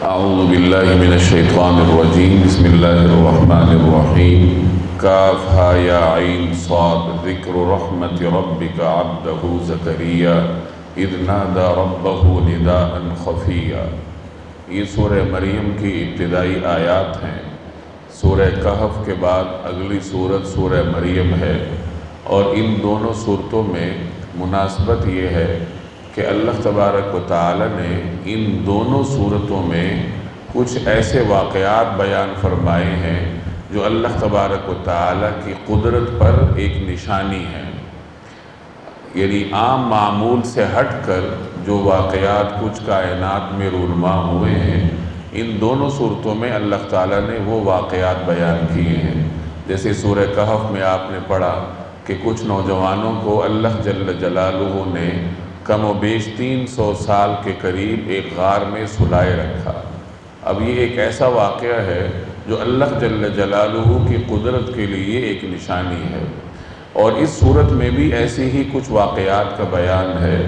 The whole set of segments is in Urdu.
اعوذ باللہ من الشیطان الرجیم بسم اللہ الرحمن الرحیم کاف ہا یا عین صاد ذکر رحمت ربک عبدہ زکریا اذ نادى ربہ نداء خفیا۔ یہ سورہ مریم کی ابتدائی آیات ہیں۔ سورہ کہف کے بعد اگلی سورت سورہ مریم ہے، اور ان دونوں سورتوں میں مناسبت یہ ہے کہ اللہ تبارک و تعالی نے ان دونوں صورتوں میں کچھ ایسے واقعات بیان فرمائے ہیں جو اللہ تبارک و تعالی کی قدرت پر ایک نشانی ہے۔ یعنی عام معمول سے ہٹ کر جو واقعات کچھ کائنات میں رونما ہوئے ہیں، ان دونوں صورتوں میں اللہ تعالیٰ نے وہ واقعات بیان کیے ہیں۔ جیسے سورہ کہف میں آپ نے پڑھا کہ کچھ نوجوانوں کو اللہ جل جلالہ نے کم و بیش 300 سال کے قریب ایک غار میں سلائے رکھا۔ اب یہ ایک ایسا واقعہ ہے جو اللہ جل جلالہ کی قدرت کے لیے ایک نشانی ہے، اور اس صورت میں بھی ایسی ہی کچھ واقعات کا بیان ہے۔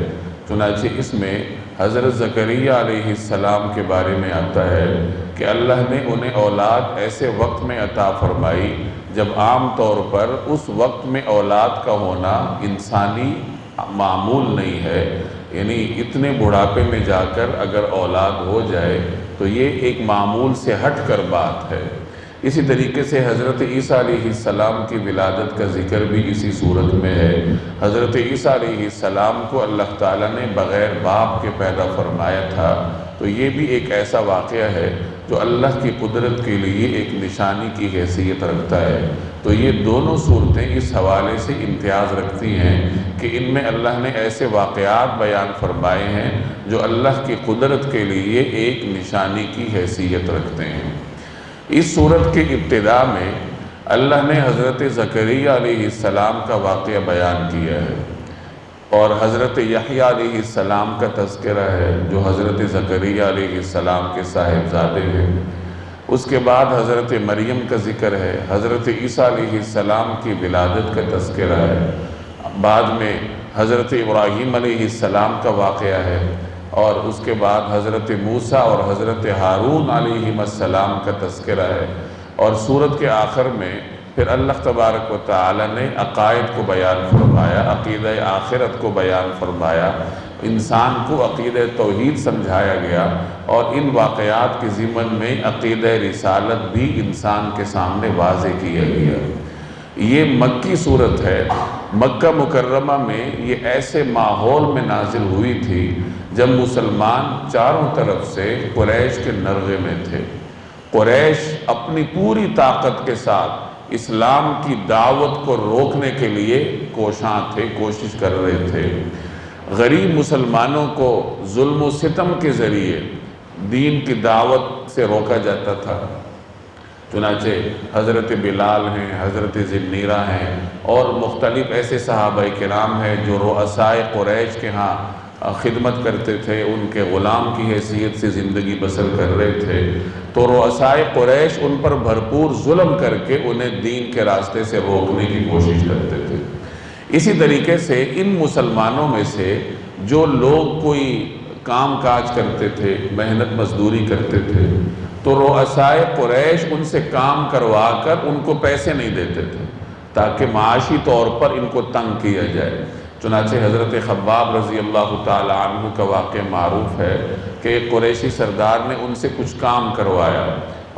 چنانچہ اس میں حضرت زکریہ علیہ السلام کے بارے میں آتا ہے کہ اللہ نے انہیں اولاد ایسے وقت میں عطا فرمائی جب عام طور پر اس وقت میں اولاد کا ہونا انسانی معمول نہیں ہے۔ یعنی اتنے بڑھاپے میں جا کر اگر اولاد ہو جائے تو یہ ایک معمول سے ہٹ کر بات ہے۔ اسی طریقے سے حضرت عیسیٰ علیہ السلام کی ولادت کا ذکر بھی اسی صورت میں ہے۔ حضرت عیسیٰ علیہ السلام کو اللہ تعالیٰ نے بغیر باپ کے پیدا فرمایا تھا، تو یہ بھی ایک ایسا واقعہ ہے جو اللہ کی قدرت کے لیے ایک نشانی کی حیثیت رکھتا ہے۔ تو یہ دونوں صورتیں اس حوالے سے امتیاز رکھتی ہیں کہ ان میں اللہ نے ایسے واقعات بیان فرمائے ہیں جو اللہ کی قدرت کے لیے ایک نشانی کی حیثیت رکھتے ہیں۔ اس صورت کے ابتدا میں اللہ نے حضرت زکریہ علیہ السلام کا واقعہ بیان کیا ہے، اور حضرت یحییٰ علیہ السلام کا تذکرہ ہے جو حضرت زکریہ علیہ السلام کے صاحبزادے ہیں۔ اس کے بعد حضرت مریم کا ذکر ہے، حضرت عیسیٰ علیہ السلام کی ولادت کا تذکرہ ہے، بعد میں حضرت ابراہیم علیہ السلام کا واقعہ ہے، اور اس کے بعد حضرت موسیٰ اور حضرت ہارون علیہ السلام کا تذکرہ ہے، اور سورت کے آخر میں پھر اللہ تبارک و تعالی نے عقائد کو بیان فرمایا، عقیدہ آخرت کو بیان فرمایا، انسان کو عقیدہ توحید سمجھایا گیا، اور ان واقعات کے ضمن میں عقیدہ رسالت بھی انسان کے سامنے واضح کیا گیا۔ یہ مکی صورت ہے۔ مکہ مکرمہ میں یہ ایسے ماحول میں نازل ہوئی تھی جب مسلمان چاروں طرف سے قریش کے نرغے میں تھے۔ قریش اپنی پوری طاقت کے ساتھ اسلام کی دعوت کو روکنے کے لیے کوشاں تھے، کوشش کر رہے تھے۔ غریب مسلمانوں کو ظلم و ستم کے ذریعے دین کی دعوت سے روکا جاتا تھا۔ چنانچہ حضرت بلال ہیں، حضرت ذنیرہ ہیں، اور مختلف ایسے صحابہ کرام ہیں جو رؤسائے قریش کے ہاں خدمت کرتے تھے، ان کے غلام کی حیثیت سے زندگی بسر کر رہے تھے۔ تو رؤسائے قریش ان پر بھرپور ظلم کر کے انہیں دین کے راستے سے روکنے کی کوشش کرتے تھے۔ اسی طریقے سے ان مسلمانوں میں سے جو لوگ کوئی کام کاج کرتے تھے، محنت مزدوری کرتے تھے، تو رؤسائے قریش ان سے کام کروا کر ان کو پیسے نہیں دیتے تھے تاکہ معاشی طور پر ان کو تنگ کیا جائے۔ چنانچہ حضرت خباب رضی اللہ تعالی عنہ کا واقعہ معروف ہے کہ ایک قریشی سردار نے ان سے کچھ کام کروایا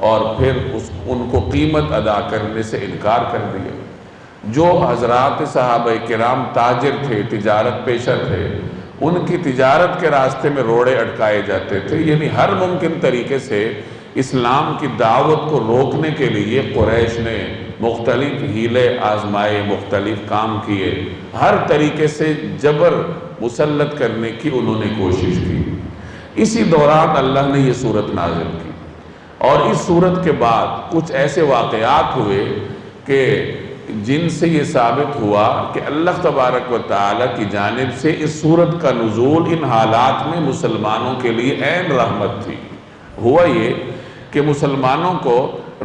اور پھر ان کو قیمت ادا کرنے سے انکار کر دیا۔ جو حضرات صحابہ کرام تاجر تھے، تجارت پیشہ تھے، ان کی تجارت کے راستے میں روڑے اٹکائے جاتے تھے۔ یعنی ہر ممکن طریقے سے اسلام کی دعوت کو روکنے کے لیے قریش نے مختلف ہیلے آزمائے، مختلف کام کیے، ہر طریقے سے جبر مسلط کرنے کی انہوں نے کوشش کی۔ اسی دوران اللہ نے یہ صورت نازل کی، اور اس صورت کے بعد کچھ ایسے واقعات ہوئے کہ جن سے یہ ثابت ہوا کہ اللہ تبارک و تعالی کی جانب سے اس صورت کا نزول ان حالات میں مسلمانوں کے لیے عین رحمت تھی۔ ہوا یہ کہ مسلمانوں کو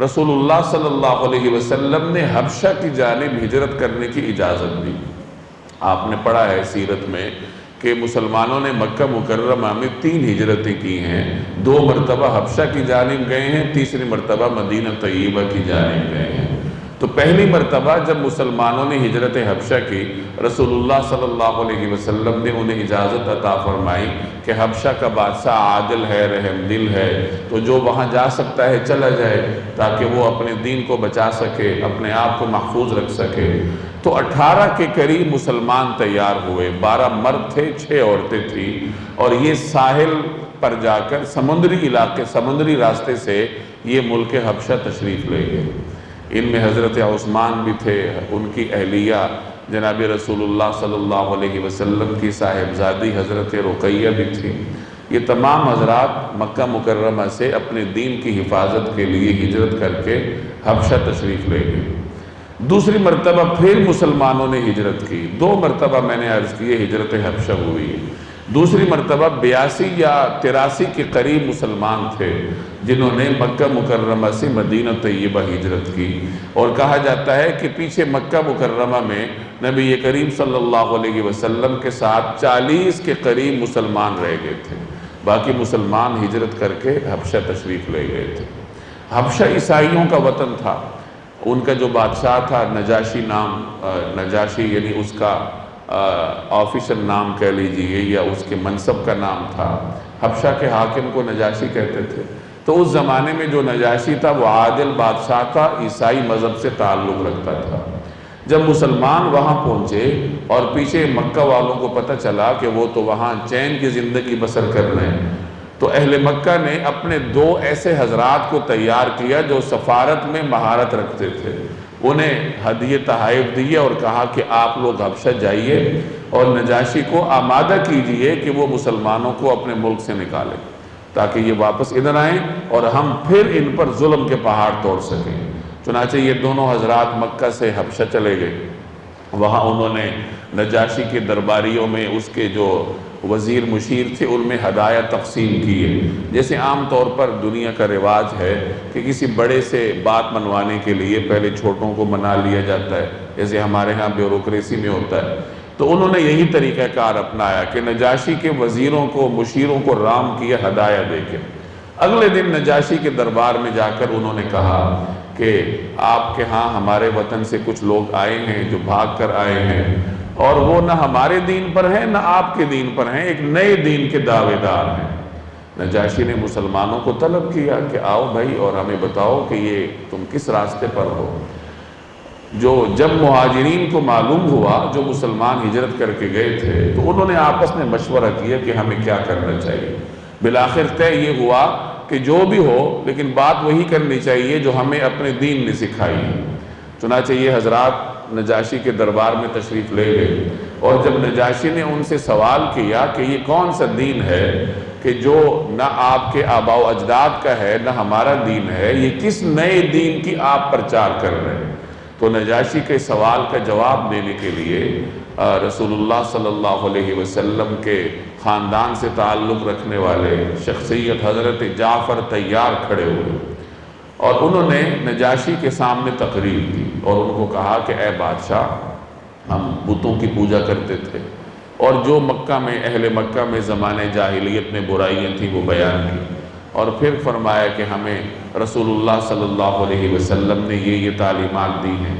رسول اللہ صلی اللہ علیہ وسلم نے حبشہ کی جانب ہجرت کرنے کی اجازت دی۔ آپ نے پڑھا ہے سیرت میں کہ مسلمانوں نے مکہ مکرمہ میں 3 ہجرتیں کی ہیں، 2 مرتبہ حبشہ کی جانب گئے ہیں، تیسری مرتبہ مدینہ طیبہ کی جانب گئے ہیں۔ تو پہلی مرتبہ جب مسلمانوں نے ہجرت حبشہ کی، رسول اللہ صلی اللہ علیہ وسلم نے انہیں اجازت عطا فرمائی کہ حبشہ کا بادشاہ عادل ہے، رحم دل ہے، تو جو وہاں جا سکتا ہے چلا جائے تاکہ وہ اپنے دین کو بچا سکے، اپنے آپ کو محفوظ رکھ سکے۔ تو 18 کے قریب مسلمان تیار ہوئے، 12 مرد تھے، 6 عورتیں تھیں، اور یہ ساحل پر جا کر سمندری راستے سے یہ ملک حبشہ تشریف لے گئے۔ ان میں حضرت عثمان بھی تھے، ان کی اہلیہ جناب رسول اللہ صلی اللہ علیہ وسلم کی صاحبزادی حضرت رقیہ بھی تھی۔ یہ تمام حضرات مکہ مکرمہ سے اپنے دین کی حفاظت کے لیے ہجرت کر کے حبشہ تشریف لے گئے۔ دوسری مرتبہ پھر مسلمانوں نے ہجرت کی، 2 مرتبہ میں نے عرض کی ہجرت حبشہ ہوئی۔ دوسری مرتبہ 82 یا 83 کے قریب مسلمان تھے جنہوں نے مکہ مکرمہ سے مدینہ طیبہ ہجرت کی، اور کہا جاتا ہے کہ پیچھے مکہ مکرمہ میں نبی کریم صلی اللہ علیہ وسلم کے ساتھ 40 کے قریب مسلمان رہ گئے تھے، باقی مسلمان ہجرت کر کے حبشہ تشریف لے گئے تھے۔ حبشہ عیسائیوں کا وطن تھا، ان کا جو بادشاہ تھا نجاشی یعنی اس کا آفیشل نام کہہ لیجئے یا اس کے منصب کا نام تھا، حبشہ کے حاکم کو نجاشی کہتے تھے۔ تو اس زمانے میں جو نجاشی تھا وہ عادل بادشاہ تھا، عیسائی مذہب سے تعلق رکھتا تھا۔ جب مسلمان وہاں پہنچے اور پیچھے مکہ والوں کو پتہ چلا کہ وہ تو وہاں چین کی زندگی بسر کر رہے ہیں، تو اہل مکہ نے اپنے 2 ایسے حضرات کو تیار کیا جو سفارت میں مہارت رکھتے تھے، انہیں ہدیے تحائف دیے اور کہا کہ آپ لوگ حبشہ جائیے اور نجاشی کو آمادہ کیجئے کہ وہ مسلمانوں کو اپنے ملک سے نکالے تاکہ یہ واپس ادھر آئیں اور ہم پھر ان پر ظلم کے پہاڑ توڑ سکیں۔ چنانچہ یہ دونوں حضرات مکہ سے حبشہ چلے گئے، وہاں انہوں نے نجاشی کے درباریوں میں اس کے جو وزیر مشیر تھے ان میں ہدایہ تقسیم کیے، جیسے عام طور پر دنیا کا رواج ہے کہ کسی بڑے سے بات منوانے کے لیے پہلے چھوٹوں کو منا لیا جاتا ہے، جیسے ہمارے ہاں بیوروکریسی میں ہوتا ہے۔ تو انہوں نے یہی طریقہ کار اپنایا کہ نجاشی کے وزیروں کو، مشیروں کو رام کیا ہدایہ دے کے۔ اگلے دن نجاشی کے دربار میں جا کر انہوں نے کہا کہ آپ کے ہاں ہمارے وطن سے کچھ لوگ آئے ہیں جو بھاگ کر آئے ہیں، اور وہ نہ ہمارے دین پر ہیں نہ آپ کے دین پر ہیں، ایک نئے دین کے دعوے دار ہیں۔ نجاشی نے مسلمانوں کو طلب کیا کہ آؤ بھائی اور ہمیں بتاؤ کہ یہ تم کس راستے پر ہو۔ جب مہاجرین کو معلوم ہوا جو مسلمان ہجرت کر کے گئے تھے تو انہوں نے آپس میں مشورہ کیا کہ ہمیں کیا کرنا چاہیے۔ بالآخر طے یہ ہوا کہ جو بھی ہو لیکن بات وہی کرنی چاہیے جو ہمیں اپنے دین نے سکھائی ہے۔ چنانچہ یہ حضرات نجاشی کے دربار میں تشریف لے گئے، اور جب نجاشی نے ان سے سوال کیا کہ یہ کون سا دین ہے کہ جو نہ آپ کے آباء و اجداد کا ہے نہ ہمارا دین ہے، یہ کس نئے دین کی آپ پرچار کر رہے ہیں، تو نجاشی کے سوال کا جواب دینے کے لیے رسول اللہ صلی اللہ علیہ وسلم کے خاندان سے تعلق رکھنے والے شخصیت حضرت جعفر طیار کھڑے ہوئے، اور انہوں نے نجاشی کے سامنے تقریر کی اور ان کو کہا کہ اے بادشاہ، ہم بتوں کی پوجا کرتے تھے، اور جو مکہ میں اہل مکہ میں زمانے جاہلیت میں برائیاں تھیں وہ بیان کی، اور پھر فرمایا کہ ہمیں رسول اللہ صلی اللہ علیہ وسلم نے یہ تعلیمات دی ہیں۔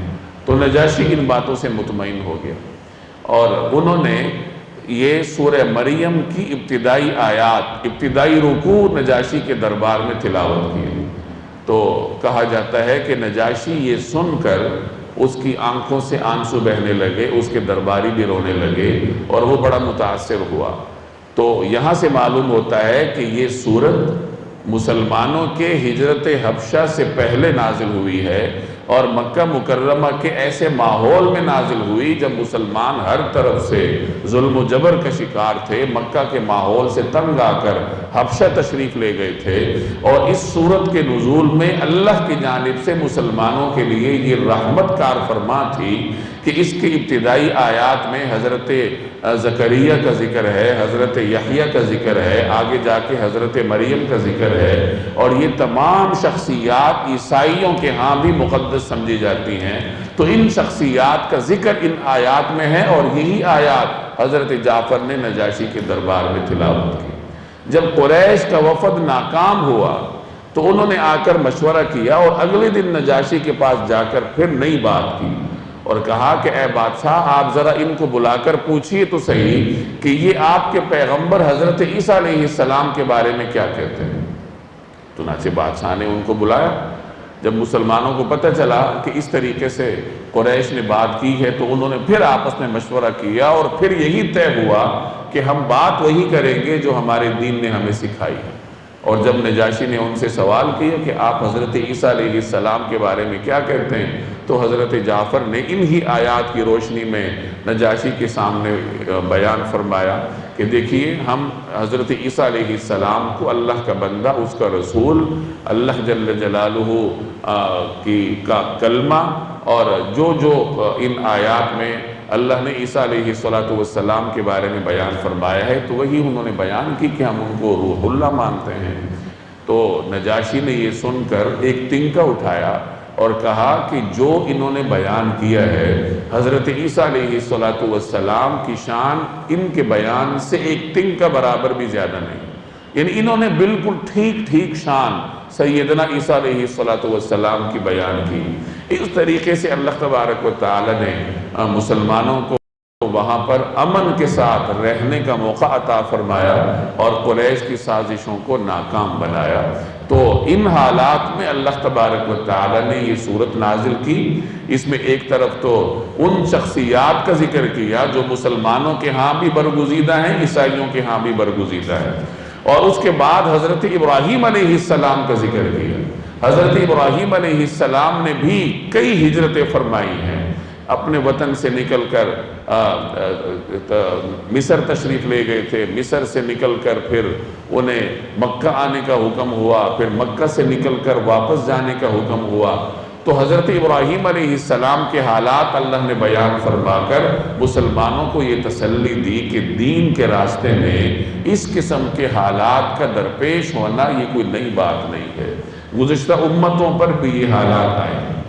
تو نجاشی ان باتوں سے مطمئن ہو گیا، اور انہوں نے یہ سورہ مریم کی ابتدائی آیات، ابتدائی رکوع نجاشی کے دربار میں تلاوت کی۔ تو کہا جاتا ہے کہ نجاشی یہ سن کر اس کی آنکھوں سے آنسو بہنے لگے، اس کے درباری بھی رونے لگے، اور وہ بڑا متاثر ہوا۔ تو یہاں سے معلوم ہوتا ہے کہ یہ سورت مسلمانوں کے ہجرت حبشہ سے پہلے نازل ہوئی ہے، اور مکہ مکرمہ کے ایسے ماحول میں نازل ہوئی جب مسلمان ہر طرف سے ظلم و جبر کا شکار تھے، مکہ کے ماحول سے تنگ آ کر حبشہ تشریف لے گئے تھے، اور اس سورت کے نزول میں اللہ کی جانب سے مسلمانوں کے لیے یہ رحمت کار فرما تھی کہ اس کی ابتدائی آیات میں حضرت زکریا کا ذکر ہے، حضرت یحییٰ کا ذکر ہے، آگے جا کے حضرت مریم کا ذکر ذکر ہے، اور یہ تمام شخصیات عیسائیوں کے ہاں بھی مقدس سمجھی جاتی ہیں، تو ان شخصیات کا ذکر ان آیات میں ہے، اور یہی آیات حضرت جعفر نے نجاشی کے دربار میں تلاوت کی۔ جب قریش کا وفد ناکام ہوا تو انہوں نے آ کر مشورہ کیا، اور اگلے دن نجاشی کے پاس جا کر پھر نئی بات کی اور کہا کہ اے بادشاہ، آپ ذرا ان کو بلا کر پوچھئے تو صحیح کہ یہ آپ کے پیغمبر حضرت عیسیٰ علیہ السلام کے بارے میں کیا کہتے ہیں۔ چنانچہ بادشاہ نے ان کو بلایا۔ جب مسلمانوں کو پتہ چلا کہ اس طریقے سے قریش نے بات کی ہے تو انہوں نے پھر آپس میں مشورہ کیا، اور پھر یہی طے ہوا کہ ہم بات وہی کریں گے جو ہمارے دین نے ہمیں سکھائی ہے۔ اور جب نجاشی نے ان سے سوال کیا کہ آپ حضرت عیسیٰ علیہ السلام کے بارے میں کیا کہتے ہیں، تو حضرت جعفر نے انہی آیات کی روشنی میں نجاشی کے سامنے بیان فرمایا کہ دیکھیے، ہم حضرت عیسیٰ علیہ السلام کو اللہ کا بندہ، اس کا رسول، اللہ جل جلالہ کا کلمہ، اور جو ان آیات میں اللہ نے عیسیٰ علیہ السلام کے بارے میں بیان فرمایا ہے تو وہی انہوں نے بیان کی کہ ہم ان کو روح اللہ مانتے ہیں۔ تو نجاشی نے یہ سن کر ایک تنکا اٹھایا اور کہا کہ جو انہوں نے بیان کیا ہے حضرت عیسیٰ علیہ السلام کی شان ان کے بیان سے ایک تنکا برابر بھی زیادہ نہیں، یعنی انہوں نے بالکل ٹھیک شان سیدنا عیسیٰ علیہ السلام کی بیان کی۔ اس طریقے سے اللہ تبارک و تعالی نے مسلمانوں کو وہاں پر امن کے ساتھ رہنے کا موقع عطا فرمایا اور قریش کی سازشوں کو ناکام بنایا۔ تو ان حالات میں اللہ تبارک و تعالی نے یہ صورت نازل کی۔ اس میں ایک طرف تو ان شخصیات کا ذکر کیا جو مسلمانوں کے ہاں بھی برگزیدہ ہیں، عیسائیوں کے ہاں بھی برگزیدہ ہیں، اور اس کے بعد حضرت ابراہیم علیہ السلام کا ذکر کیا۔ حضرت ابراہیم علیہ السلام نے بھی کئی ہجرتیں فرمائی ہیں، اپنے وطن سے نکل کر مصر تشریف لے گئے تھے، مصر سے نکل کر پھر انہیں مکہ آنے کا حکم ہوا، پھر مکہ سے نکل کر واپس جانے کا حکم ہوا۔ تو حضرت ابراہیم علیہ السلام کے حالات اللہ نے بیان فرما کر مسلمانوں کو یہ تسلی دی کہ دین کے راستے میں اس قسم کے حالات کا درپیش ہونا یہ کوئی نئی بات نہیں ہے، گزشتہ امتوں پر بھی یہ حالات آئے ہیں۔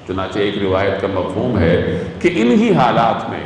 چنانچہ ایک روایت کا مفہوم ہے کہ انہی حالات میں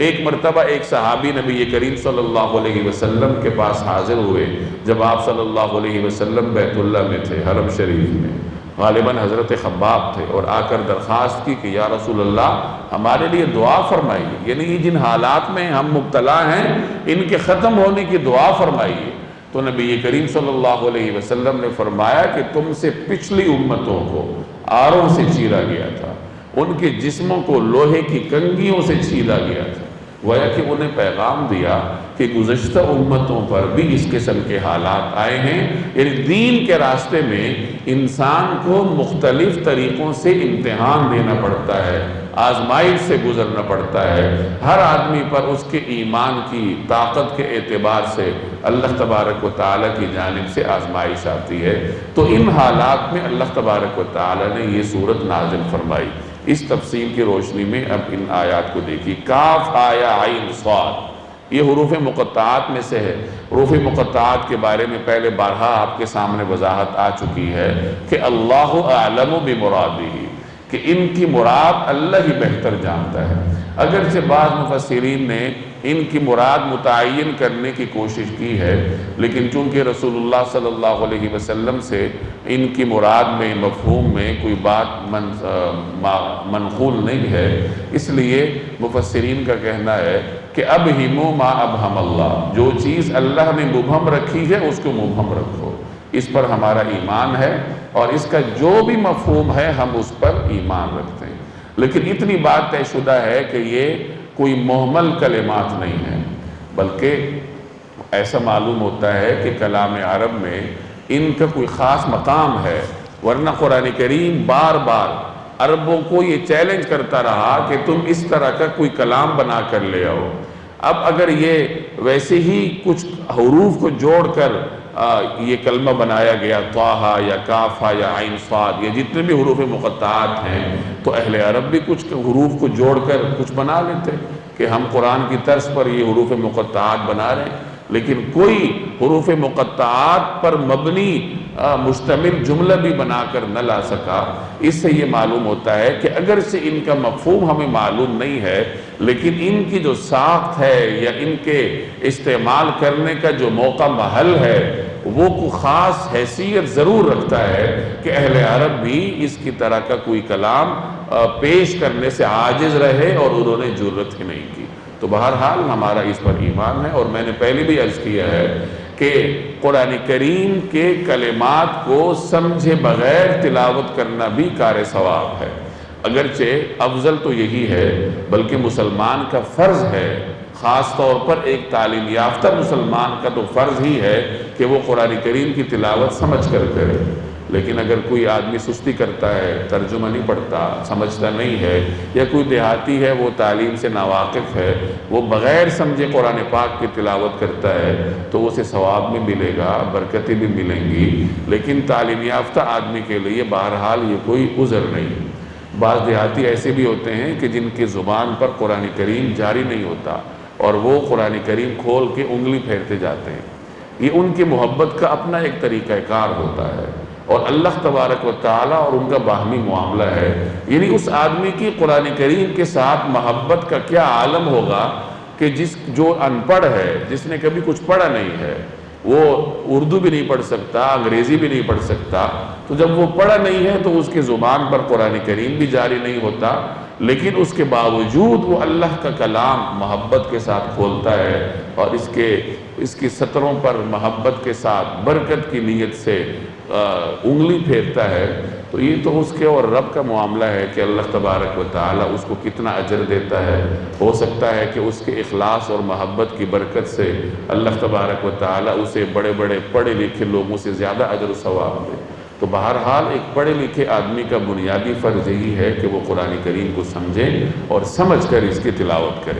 ایک مرتبہ ایک صحابی نبی کریم صلی اللہ علیہ وسلم کے پاس حاضر ہوئے جب آپ صلی اللہ علیہ وسلم بیت اللہ میں تھے، حرم شریف میں، غالباً حضرت خباب تھے، اور آ کر درخواست کی کہ یا رسول اللہ ہمارے لیے دعا فرمائیے، یعنی یہ جن حالات میں ہم مبتلا ہیں ان کے ختم ہونے کی دعا فرمائیے۔ تو نبی کریم صلی اللہ علیہ وسلم نے فرمایا کہ تم سے پچھلی امتوں کو آروں سے چیرا گیا تھا، ان کے جسموں کو لوہے کی کنگھیوں سے چھیلا گیا تھا، گویا کہ انہیں پیغام دیا کہ گزشتہ امتوں پر بھی اس قسم کے حالات آئے ہیں، یعنی دین کے راستے میں انسان کو مختلف طریقوں سے امتحان دینا پڑتا ہے، آزمائش سے گزرنا پڑتا ہے، ہر آدمی پر اس کے ایمان کی طاقت کے اعتبار سے اللہ تبارک و تعالی کی جانب سے آزمائش آتی ہے۔ تو ان حالات میں اللہ تبارک و تعالی نے یہ صورت نازل فرمائی۔ اس تفصیل کی روشنی میں اب ان آیات کو دیکھیے۔ کاف آیا عین صاد، یہ حروف مقطعات میں سے ہے۔ حروف مقطعات کے بارے میں پہلے بارہا آپ کے سامنے وضاحت آ چکی ہے کہ اللہ اعلم بمرادہ، کہ ان کی مراد اللہ ہی بہتر جانتا ہے۔ اگرچہ بعض مفسرین نے ان کی مراد متعین کرنے کی کوشش کی ہے، لیکن چونکہ رسول اللہ صلی اللہ علیہ وسلم سے ان کی مراد میں مفہوم میں کوئی بات منقول نہیں ہے، اس لیے مفسرین کا کہنا ہے کہ ابہموا ما ابہم اللہ، جو چیز اللہ نے مبہم رکھی ہے اس کو مبہم رکھو، اس پر ہمارا ایمان ہے اور اس کا جو بھی مفہوم ہے ہم اس پر ایمان رکھتے ہیں۔ لیکن اتنی بات طے شدہ ہے کہ یہ کوئی محمل کلمات نہیں ہیں، بلکہ ایسا معلوم ہوتا ہے کہ کلام عرب میں ان کا کوئی خاص مقام ہے، ورنہ قرآن کریم بار بار عربوں کو یہ چیلنج کرتا رہا کہ تم اس طرح کا کوئی کلام بنا کر لے آؤ۔ اب اگر یہ ویسے ہی کچھ حروف کو جوڑ کر یہ کلمہ بنایا گیا، طٰہٰ یا کاف یا عین صاد، یہ جتنے بھی حروف مقطعات ہیں، تو اہل عرب بھی کچھ حروف کو جوڑ کر کچھ بنا لیتے کہ ہم قرآن کی طرز پر یہ حروف مقطعات بنا رہے ہیں۔ لیکن کوئی حروف مقطعات پر مبنی مشتمل جملہ بھی بنا کر نہ لا سکا۔ اس سے یہ معلوم ہوتا ہے کہ اگرچہ ان کا مفہوم ہمیں معلوم نہیں ہے، لیکن ان کی جو ساخت ہے یا ان کے استعمال کرنے کا جو موقع محل ہے وہ کوئی خاص حیثیت ضرور رکھتا ہے کہ اہل عرب بھی اس کی طرح کا کوئی کلام پیش کرنے سے عاجز رہے اور انہوں نے جرأت ہی نہیں کی۔ تو بہرحال ہمارا اس پر ایمان ہے، اور میں نے پہلے بھی عرض کیا ہے کہ قرآن کریم کے کلمات کو سمجھے بغیر تلاوت کرنا بھی کار ثواب ہے۔ اگرچہ افضل تو یہی ہے، بلکہ مسلمان کا فرض ہے، خاص طور پر ایک تعلیم یافتہ مسلمان کا تو فرض ہی ہے کہ وہ قرآن کریم کی تلاوت سمجھ کر کرے۔ لیکن اگر کوئی آدمی سستی کرتا ہے، ترجمہ نہیں پڑھتا، سمجھتا نہیں ہے، یا کوئی دیہاتی ہے وہ تعلیم سے ناواقف ہے، وہ بغیر سمجھے قرآن پاک کی تلاوت کرتا ہے تو اسے ثواب بھی ملے گا، برکتیں بھی ملیں گی، لیکن تعلیم یافتہ آدمی کے لیے بہرحال یہ کوئی عذر نہیں۔ بعض دیہاتی ایسے بھی ہوتے ہیں کہ جن کی زبان پر قرآن کریم جاری نہیں ہوتا اور وہ قرآن کریم کھول کے انگلی پھیرتے جاتے ہیں۔ یہ ان کی محبت کا اپنا ایک طریقہ کار ہوتا ہے، اور اللہ تبارک و تعالیٰ اور ان کا باہمی معاملہ ہے۔ یعنی اس آدمی کی قرآن کریم کے ساتھ محبت کا کیا عالم ہوگا کہ جو ان پڑھ ہے، جس نے کبھی کچھ پڑھا نہیں ہے، وہ اردو بھی نہیں پڑھ سکتا، انگریزی بھی نہیں پڑھ سکتا، تو جب وہ پڑھا نہیں ہے تو اس کی زبان پر قرآن کریم بھی جاری نہیں ہوتا، لیکن اس کے باوجود وہ اللہ کا کلام محبت کے ساتھ کھولتا ہے اور اس کی سطروں پر محبت کے ساتھ برکت کی نیت سے انگلی پھیرتا ہے، تو یہ تو اس کے اور رب کا معاملہ ہے کہ اللہ تبارک و تعالیٰ اس کو کتنا اجر دیتا ہے۔ ہو سکتا ہے کہ اس کے اخلاص اور محبت کی برکت سے اللہ تبارک و تعالیٰ اسے بڑے بڑے پڑھے لکھے لوگوں سے زیادہ اجر و ثواب دے۔ تو بہرحال ایک پڑھے لکھے آدمی کا بنیادی فرض یہی ہے کہ وہ قرآن کریم کو سمجھے اور سمجھ کر اس کی تلاوت کرے۔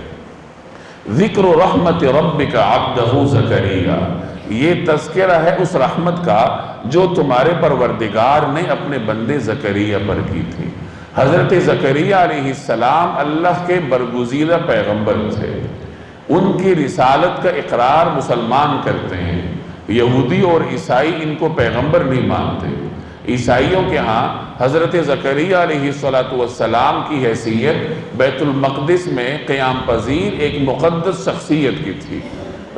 ذکر رحمت ربک عبدہ زکریا، یہ تذکرہ ہے اس رحمت کا جو تمہارے پروردگار نے اپنے بندے زکریا پر کی تھی۔ حضرت زکریا علیہ السلام اللہ کے برگزیدہ پیغمبر تھے، ان کی رسالت کا اقرار مسلمان کرتے ہیں، یہودی اور عیسائی ان کو پیغمبر نہیں مانتے۔ عیسائیوں کے ہاں حضرت زکریا علیہ السلام کی حیثیت بیت المقدس میں قیام پذیر ایک مقدس شخصیت کی تھی۔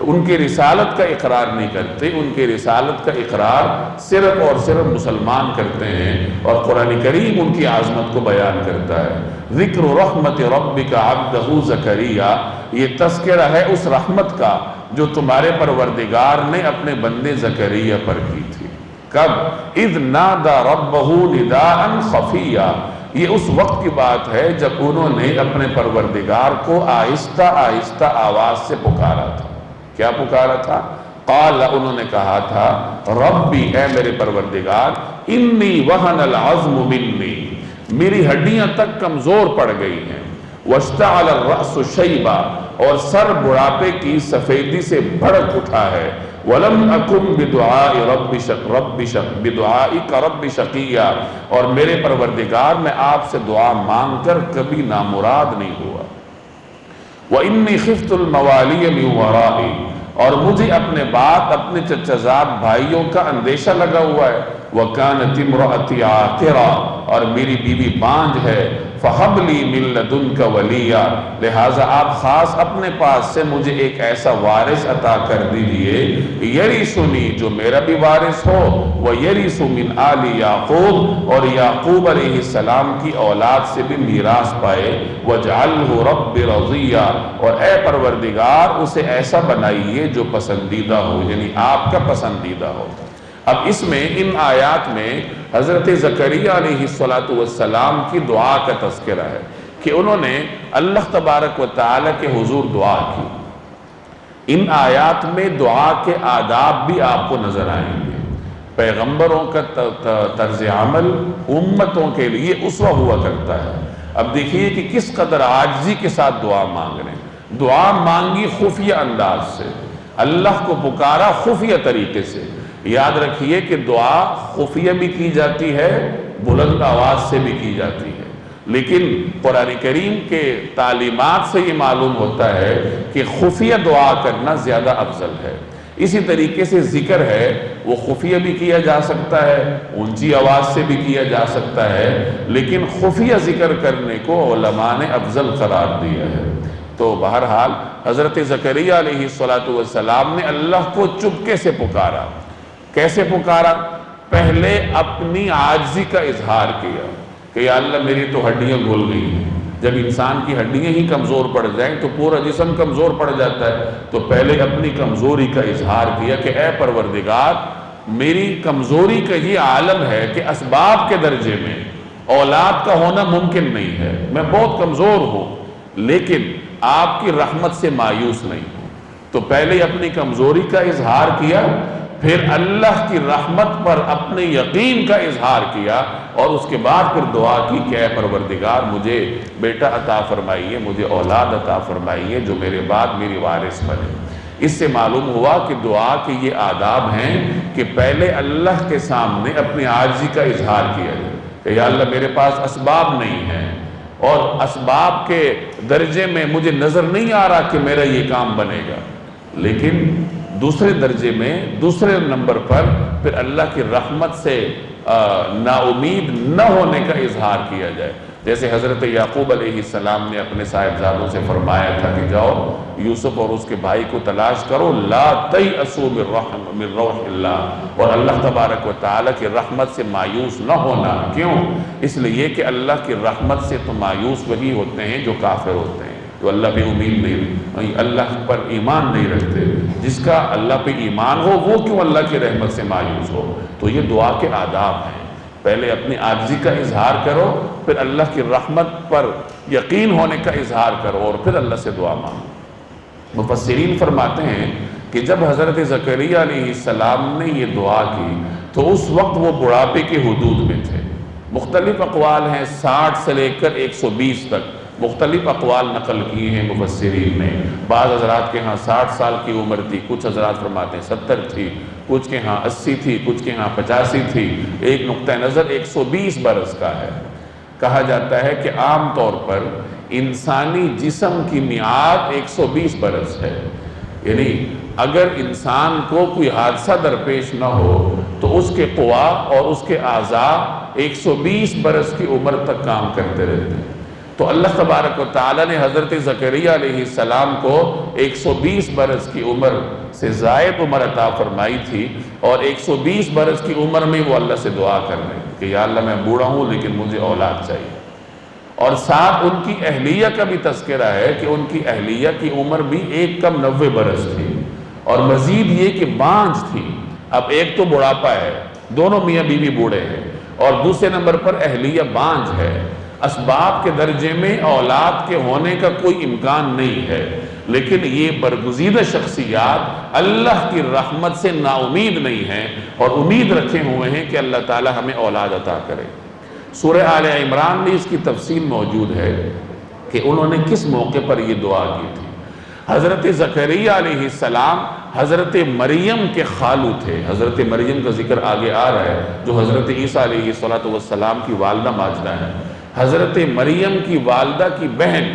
ان کی رسالت کا اقرار نہیں کرتے، ان کی رسالت کا اقرار صرف اور صرف مسلمان کرتے ہیں، اور قرآن کریم ان کی عظمت کو بیان کرتا ہے۔ ذکر رحمت ربک عبدہ زکریا، یہ تذکرہ ہے اس رحمت کا جو تمہارے پروردگار نے اپنے بندے زکریا پر کی تھی۔ کب؟ اذ نادى ربہ نداء خفیا، یہ اس وقت کی بات ہے جب انہوں نے اپنے پروردگار کو آہستہ آہستہ آواز سے پکارا تھا۔ کیا پکارا تھا؟ قال، انہوں نے کہا تھا، ربی، اے میرے پروردگار، انی وہن العظم منی، میری ہڈیاں تک کمزور پڑ گئی ہیں، واشتعل الرأس شیبا، اور سر بڑھاپے کی سفیدی سے بھڑک اٹھا ہے، وَلَمْ أَكُمْ بِدُعَائِكَ رَبِّ شَقِيًّا، اور میرے پروردگار میں آپ سے دعا مانگ کر کبھی نامراد نہیں ہوا۔ وَإِنِّي خِفْتُ الْمَوَالِيَ مِنْ وَرَائِي، اور مجھے اپنے باپ، اپنے چچزاد بھائیوں کا اندیشہ لگا ہوا ہے۔ وَكَانَتِ امْرَأَتِي عَاقِرًا، اور میری بیوی بانجھ ہے۔ فَهَبْ لِي مِن لَّدُنْكَ وَلِيًّا، لہٰذا آپ خاص اپنے پاس سے مجھے ایک ایسا وارث عطا کر دیجئے، یَرِثُنِی، جو میرا بھی وارث ہو، وَيَرِثُ مِنْ آلِ یعقوب، اور یعقوب علیہ السلام کی اولاد سے بھی میراث پائے، وَاجْعَلْهُ رَبِّ رَضِیًّا، اور اے پروردگار اسے ایسا بنائیے جو پسندیدہ ہو، یعنی آپ کا پسندیدہ ہو۔ اب اس میں ان آیات میں حضرت زکریا علیہ السلام کی دعا کا تذکرہ ہے کہ انہوں نے اللہ تبارک و تعالیٰ کے حضور دعا کی۔ ان آیات میں دعا کے آداب بھی آپ کو نظر آئیں گے۔ پیغمبروں کا طرز عمل امتوں کے لیے اسوہ ہوا کرتا ہے۔ اب دیکھیے کہ کس قدر عاجزی کے ساتھ دعا مانگ رہے ہیں۔ دعا مانگی خفیہ انداز سے، اللہ کو پکارا خفیہ طریقے سے۔ یاد رکھیے کہ دعا خفیہ بھی کی جاتی ہے، بلند آواز سے بھی کی جاتی ہے۔ لیکن قرآن کریم کے تعلیمات سے یہ معلوم ہوتا ہے کہ خفیہ دعا کرنا زیادہ افضل ہے۔ اسی طریقے سے ذکر ہے وہ خفیہ بھی کیا جا سکتا ہے، اونچی آواز سے بھی کیا جا سکتا ہے، لیکن خفیہ ذکر کرنے کو علماء نے افضل قرار دیا ہے۔ تو بہرحال حضرت زکریہ علیہ السلام نے اللہ کو چپکے سے پکارا۔ کیسے پکارا؟ پہلے اپنی عاجزی کا اظہار کیا کہ یا اللہ میری تو ہڈیاں گھل گئی ہیں۔ جب انسان کی ہڈیاں ہی کمزور پڑ جائیں تو پورا جسم کمزور پڑ جاتا ہے۔ تو پہلے اپنی کمزوری کا اظہار کیا کہ اے پروردگار، میری کمزوری کا یہ عالم ہے کہ اسباب کے درجے میں اولاد کا ہونا ممکن نہیں ہے، میں بہت کمزور ہوں، لیکن آپ کی رحمت سے مایوس نہیں ہوں۔ تو پہلے اپنی کمزوری کا اظہار کیا، پھر اللہ کی رحمت پر اپنے یقین کا اظہار کیا، اور اس کے بعد پھر دعا کی کہ اے پروردگار مجھے بیٹا عطا فرمائیے، مجھے اولاد عطا فرمائیے جو میرے بعد میری وارث بنے۔ اس سے معلوم ہوا کہ دعا کے یہ آداب ہیں کہ پہلے اللہ کے سامنے اپنی عاجزی کا اظہار کیا جائے کہ یا اللہ میرے پاس اسباب نہیں ہیں، اور اسباب کے درجے میں مجھے نظر نہیں آ رہا کہ میرا یہ کام بنے گا، لیکن دوسرے درجے میں دوسرے نمبر پر پھر اللہ کی رحمت سے نا امید نہ ہونے کا اظہار کیا جائے۔ جیسے حضرت یعقوب علیہ السلام نے اپنے صاحبزادوں سے فرمایا تھا کہ جاؤ یوسف اور اس کے بھائی کو تلاش کرو، لا تیأسوا من روح اللہ، اور اللہ تبارک و تعالیٰ کی رحمت سے مایوس نہ ہونا۔ کیوں؟ اس لیے کہ اللہ کی رحمت سے تو مایوس وہی ہوتے ہیں جو کافر ہوتے ہیں، جو اللہ پہ امید نہیں، اللہ پر ایمان نہیں رکھتے۔ جس کا اللہ پہ ایمان ہو وہ کیوں اللہ کی رحمت سے مایوس ہو؟ تو یہ دعا کے آداب ہیں، پہلے اپنی عاجزی کا اظہار کرو، پھر اللہ کی رحمت پر یقین ہونے کا اظہار کرو، اور پھر اللہ سے دعا مانگو۔ مفسرین فرماتے ہیں کہ جب حضرت زکریا علیہ السلام نے یہ دعا کی تو اس وقت وہ بڑھاپے کے حدود میں تھے۔ مختلف اقوال ہیں، 60 سے لے کر 120 تک مختلف اقوال نقل کی ہیں مفسرین نے۔ بعض حضرات کے ہاں 60 سال کی عمر تھی، کچھ حضرات فرماتے ہیں 70 تھی، کچھ کے ہاں 80 تھی، کچھ کے ہاں 85 تھی، ایک نقطہ نظر 120 برس کا ہے۔ کہا جاتا ہے کہ عام طور پر انسانی جسم کی میعاد 120 برس ہے، یعنی اگر انسان کو کوئی حادثہ درپیش نہ ہو تو اس کے قوا اور اس کے اعضاء 120 برس کی عمر تک کام کرتے رہتے ہیں۔ تو اللہ تبارک و تعالیٰ نے حضرت زکریا علیہ السلام کو 120 برس کی عمر سے زائد عمر عطا فرمائی تھی، اور 120 برس کی عمر میں وہ اللہ سے دعا کر رہے ہیں کہ یا اللہ میں بوڑھا ہوں لیکن مجھے اولاد چاہیے۔ اور ساتھ ان کی اہلیہ کا بھی تذکرہ ہے کہ ان کی اہلیہ کی عمر بھی ایک کم 90 برس تھی، اور مزید یہ کہ بانجھ تھی۔ اب ایک تو بڑھاپا ہے، دونوں میاں بیوی بوڑھے ہیں، اور دوسرے نمبر پر اہلیہ بانجھ ہے۔ اسباب کے درجے میں اولاد کے ہونے کا کوئی امکان نہیں ہے، لیکن یہ برگزیدہ شخصیات اللہ کی رحمت سے نا امید نہیں ہیں، اور امید رکھے ہوئے ہیں کہ اللہ تعالی ہمیں اولاد عطا کرے۔ سورہ آل عمران میں اس کی تفصیل موجود ہے کہ انہوں نے کس موقع پر یہ دعا کی تھی۔ حضرت زکریا علیہ السلام حضرت مریم کے خالو تھے۔ حضرت مریم کا ذکر آگے آ رہا ہے، جو حضرت عیسیٰ علیہ السلام کی والدہ ماجدہ ہیں۔ حضرت مریم کی والدہ کی بہن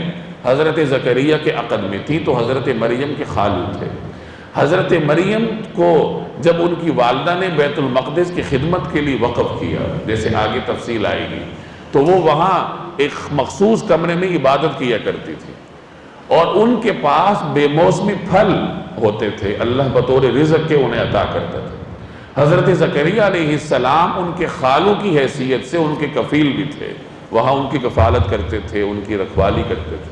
حضرت زکریا کے عقد میں تھی، تو حضرت مریم کے خالو تھے۔ حضرت مریم کو جب ان کی والدہ نے بیت المقدس کی خدمت کے لیے وقف کیا، جیسے آگے تفصیل آئے گی، تو وہ وہاں ایک مخصوص کمرے میں عبادت کیا کرتی تھی، اور ان کے پاس بے موسمی پھل ہوتے تھے، اللہ بطور رزق کے انہیں عطا کرتا تھا۔ حضرت زکریا علیہ السلام ان کے خالو کی حیثیت سے ان کے کفیل بھی تھے، وہاں ان کی کفالت کرتے تھے، ان کی رکھوالی کرتے تھے۔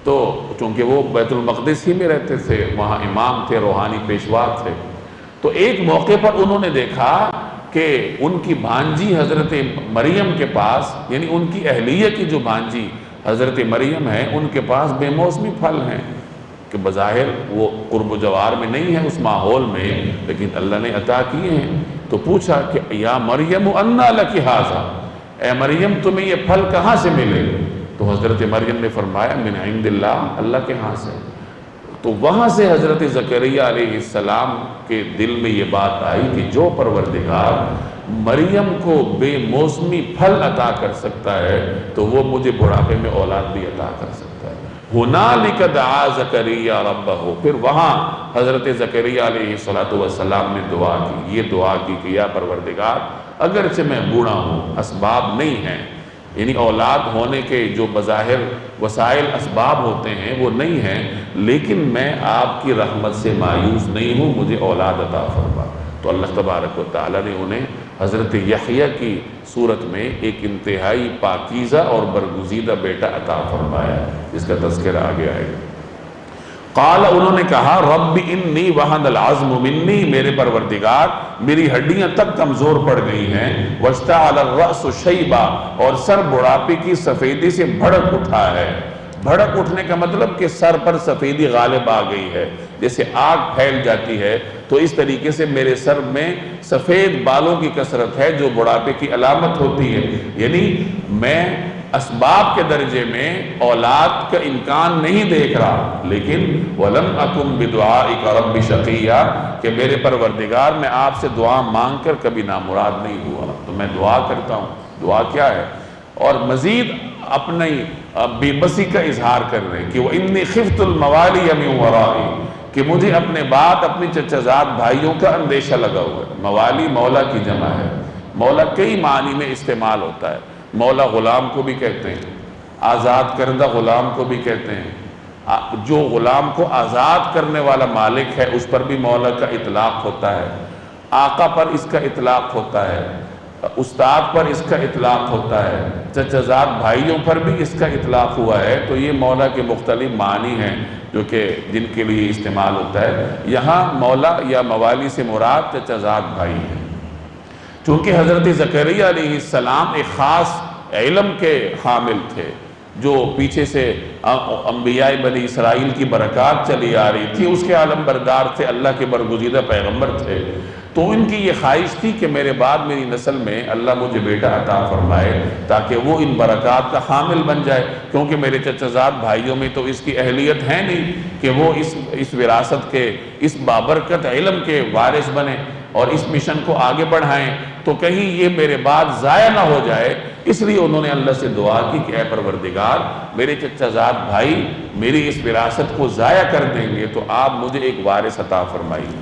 تو چونکہ وہ بیت المقدس ہی میں رہتے تھے، وہاں امام تھے، روحانی پیشوا تھے، تو ایک موقع پر انہوں نے دیکھا کہ ان کی بھانجی حضرت مریم کے پاس، یعنی ان کی اہلیہ کی جو بھانجی حضرت مریم ہے، ان کے پاس بے موسمی پھل ہیں کہ بظاہر وہ قرب و جوار میں نہیں ہے اس ماحول میں، لیکن اللہ نے عطا کیے ہیں۔ تو پوچھا کہ یا مریم انا لکی ھذا، اے مریم تمہیں یہ پھل کہاں سے ملے؟ تو حضرت مریم نے فرمایا من عند اللہ، اللہ کے ہاں سے۔ تو وہاں سے حضرت زکریا علیہ السلام کے دل میں یہ بات آئی کہ جو پروردگار مریم کو بے موسمی پھل عطا کر سکتا ہے تو وہ مجھے بڑھاپے میں اولاد بھی عطا کر سکتا ہے۔ ہنالک دعا زکریا ربہ، پھر وہاں حضرت زکریا علیہ السلام نے دعا کی، یہ دعا کی کہ یا پروردگار اگرچہ میں بوڑھا ہوں، اسباب نہیں ہیں، یعنی اولاد ہونے کے جو بظاہر وسائل اسباب ہوتے ہیں وہ نہیں ہیں، لیکن میں آپ کی رحمت سے مایوس نہیں ہوں، مجھے اولاد عطا فرما۔ تو اللہ تبارک و تعالیٰ نے انہیں حضرت یحییٰ کی صورت میں ایک انتہائی پاکیزہ اور برگزیدہ بیٹا عطا فرمایا، جس کا تذکرہ آگے آئے گا۔ قال، انہوں نے کہا رب انی وہن العظم منی، میرے پروردگار میری ہڈیاں تک کمزور پڑ گئی ہیں، واشتعل الرأس شیبا، اور سر بڑھاپے کی سفیدی سے بھڑک اٹھا ہے۔ بھڑک اٹھنے کا مطلب کہ سر پر سفیدی غالب آ گئی ہے، جیسے آگ پھیل جاتی ہے تو اس طریقے سے میرے سر میں سفید بالوں کی کثرت ہے جو بڑھاپے کی علامت ہوتی ہے، یعنی میں اسباب کے درجے میں اولاد کا امکان نہیں دیکھ رہا، لیکن وَلَمْ أَكُمْ بِدُعَائِكَ رَبِّ شَقِيًّا، کہ میرے پروردگار میں آپ سے دعا مانگ کر کبھی نامراد نہیں ہوا، تو میں دعا کرتا ہوں۔ دعا کیا ہے؟ اور مزید اپنی بے بسی کا اظہار کر رہے ہیں کہ وَإِنِّي خِفْتُ الْمَوَالِيَ مِنْ وَرَائِي، کہ مجھے اپنے بعد اپنی چچا زاد بھائیوں کا اندیشہ لگا ہوا ہے۔ موالی مولا کی جمع ہے، مولا کئی معنی میں استعمال ہوتا ہے، مولا غلام کو بھی کہتے ہیں، آزاد کردہ غلام کو بھی کہتے ہیں، جو غلام کو آزاد کرنے والا مالک ہے اس پر بھی مولا کا اطلاق ہوتا ہے، آقا پر اس کا اطلاق ہوتا ہے، استاد پر اس کا اطلاق ہوتا ہے، چچا زاد بھائیوں پر بھی اس کا اطلاق ہوا ہے۔ تو یہ مولا کے مختلف معنی ہیں جو کہ جن کے لیے استعمال ہوتا ہے۔ یہاں مولا یا موالی سے مراد چچا زاد بھائی ہیں، چونکہ حضرت زکریا علیہ السلام ایک خاص علم کے حامل تھے جو پیچھے سے انبیاء بنی اسرائیل کی برکات چلی آ رہی تھی، اس کے عالم بردار تھے، اللہ کے برگزیدہ پیغمبر تھے، تو ان کی یہ خواہش تھی کہ میرے بعد میری نسل میں اللہ مجھے بیٹا عطا فرمائے تاکہ وہ ان برکات کا حامل بن جائے، کیونکہ میرے چچا زاد بھائیوں میں تو اس کی اہلیت ہے نہیں کہ وہ اس وراثت کے، اس بابرکت علم کے وارث بنیں اور اس مشن کو آگے بڑھائیں، تو کہیں یہ میرے بعد ضائع نہ ہو جائے، اس لیے انہوں نے اللہ سے دعا کی کہ اے پروردگار میرے چچا زاد بھائی میری اس وراثت کو ضائع کر دیں گے تو آپ مجھے ایک وارث عطا فرمائیے۔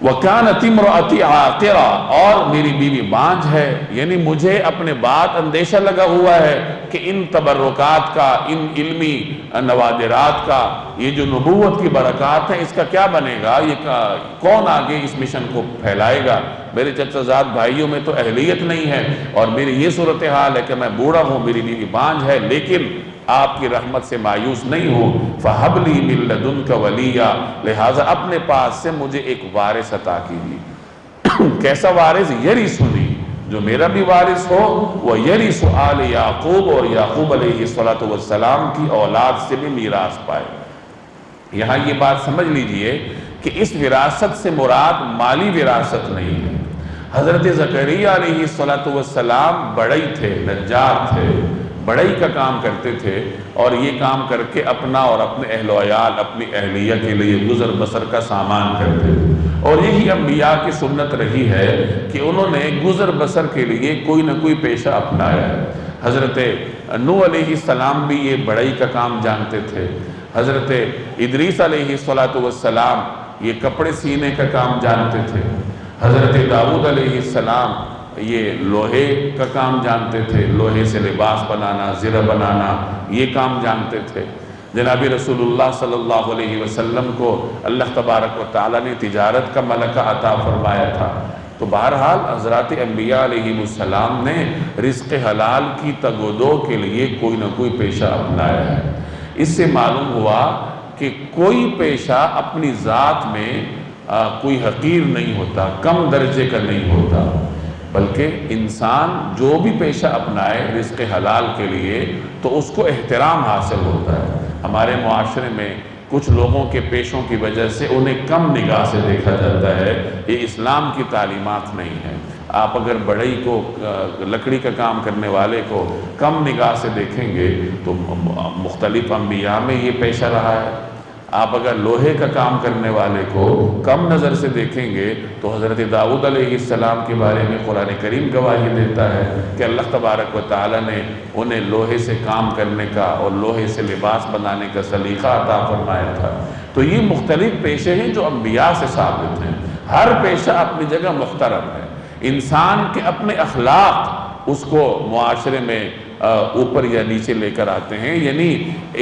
وَكَانَتِ امْرَأَتِي عَاقِرًا، اور میری بیوی بانجھ ہے، یعنی مجھے اپنے بعد اندیشہ لگا ہوا ہے کہ ان تبرکات کا، ان علمی نوادرات کا، یہ جو نبوت کی برکات ہیں اس کا کیا بنے گا، یہ کون آگے اس مشن کو پھیلائے گا، میرے چچا زاد بھائیوں میں تو اہلیت نہیں ہے، اور میری یہ صورتحال ہے کہ میں بوڑھا ہوں، میری بیوی بانجھ ہے، لیکن آپ کی رحمت سے مایوس نہیں ہوں، فَحَبْ لِي مِن لَدُنْكَ وَلِيًّا، لہٰذا اپنے پاس سے مجھے ایک وارث عطا کیجیے۔ کیسا وارث؟ یرثنی، جو میرا بھی وارث ہو، وہ یرث آل یعقوب، اور یعقوب علیہ السلام کی اولاد سے بھی میراث پائے۔ یہاں یہ بات سمجھ لیجئے کہ اس وراثت سے مراد مالی وراثت نہیں ہے۔ حضرت زکریا علیہ السلام بڑئی تھے، نجار تھے، بڑائی کا کام کرتے تھے، اور یہ کام کر کے اپنا اور اپنے اہل و عیال، اپنی اہلیہ کے لیے گزر بسر کا سامان کرتے تھے، اور یہی انبیاء کی سنت رہی ہے کہ انہوں نے گزر بسر کے لیے کوئی نہ کوئی پیشہ اپنایا ہے۔ حضرت نوح علیہ السلام بھی یہ بڑائی کا کام جانتے تھے، حضرت ادریس علیہ السلام یہ کپڑے سینے کا کام جانتے تھے، حضرت داؤد علیہ السلام یہ لوہے کا کام جانتے تھے، لوہے سے لباس بنانا، زرہ بنانا، یہ کام جانتے تھے۔ جناب رسول اللہ صلی اللہ علیہ وسلم کو اللہ تبارک و تعالیٰ نے تجارت کا ملکہ عطا فرمایا تھا۔ تو بہرحال حضرات انبیاء علیہ السلام نے رزق حلال کی تگ و دو کے لیے کوئی نہ کوئی پیشہ اپنایا ہے۔ اس سے معلوم ہوا کہ کوئی پیشہ اپنی ذات میں کوئی حقیر نہیں ہوتا، کم درجے کا نہیں ہوتا، بلکہ انسان جو بھی پیشہ اپنائے رزق حلال کے لیے تو اس کو احترام حاصل ہوتا ہے۔ ہمارے معاشرے میں کچھ لوگوں کے پیشوں کی وجہ سے انہیں کم نگاہ سے دیکھا جاتا ہے، یہ اسلام کی تعلیمات نہیں ہے۔ آپ اگر بڑھئی کو، لکڑی کا کام کرنے والے کو کم نگاہ سے دیکھیں گے تو مختلف انبیاء میں یہ پیشہ رہا ہے۔ آپ اگر لوہے کا کام کرنے والے کو کم نظر سے دیکھیں گے تو حضرت داؤد علیہ السلام کے بارے میں قرآن کریم گواہی دیتا ہے کہ اللہ تبارک و تعالیٰ نے انہیں لوہے سے کام کرنے کا اور لوہے سے لباس بنانے کا سلیقہ عطا فرمایا تھا۔ تو یہ مختلف پیشے ہیں جو انبیاء سے ثابت ہیں۔ ہر پیشہ اپنی جگہ محترم ہے۔ انسان کے اپنے اخلاق اس کو معاشرے میں اوپر یا نیچے لے کر آتے ہیں، یعنی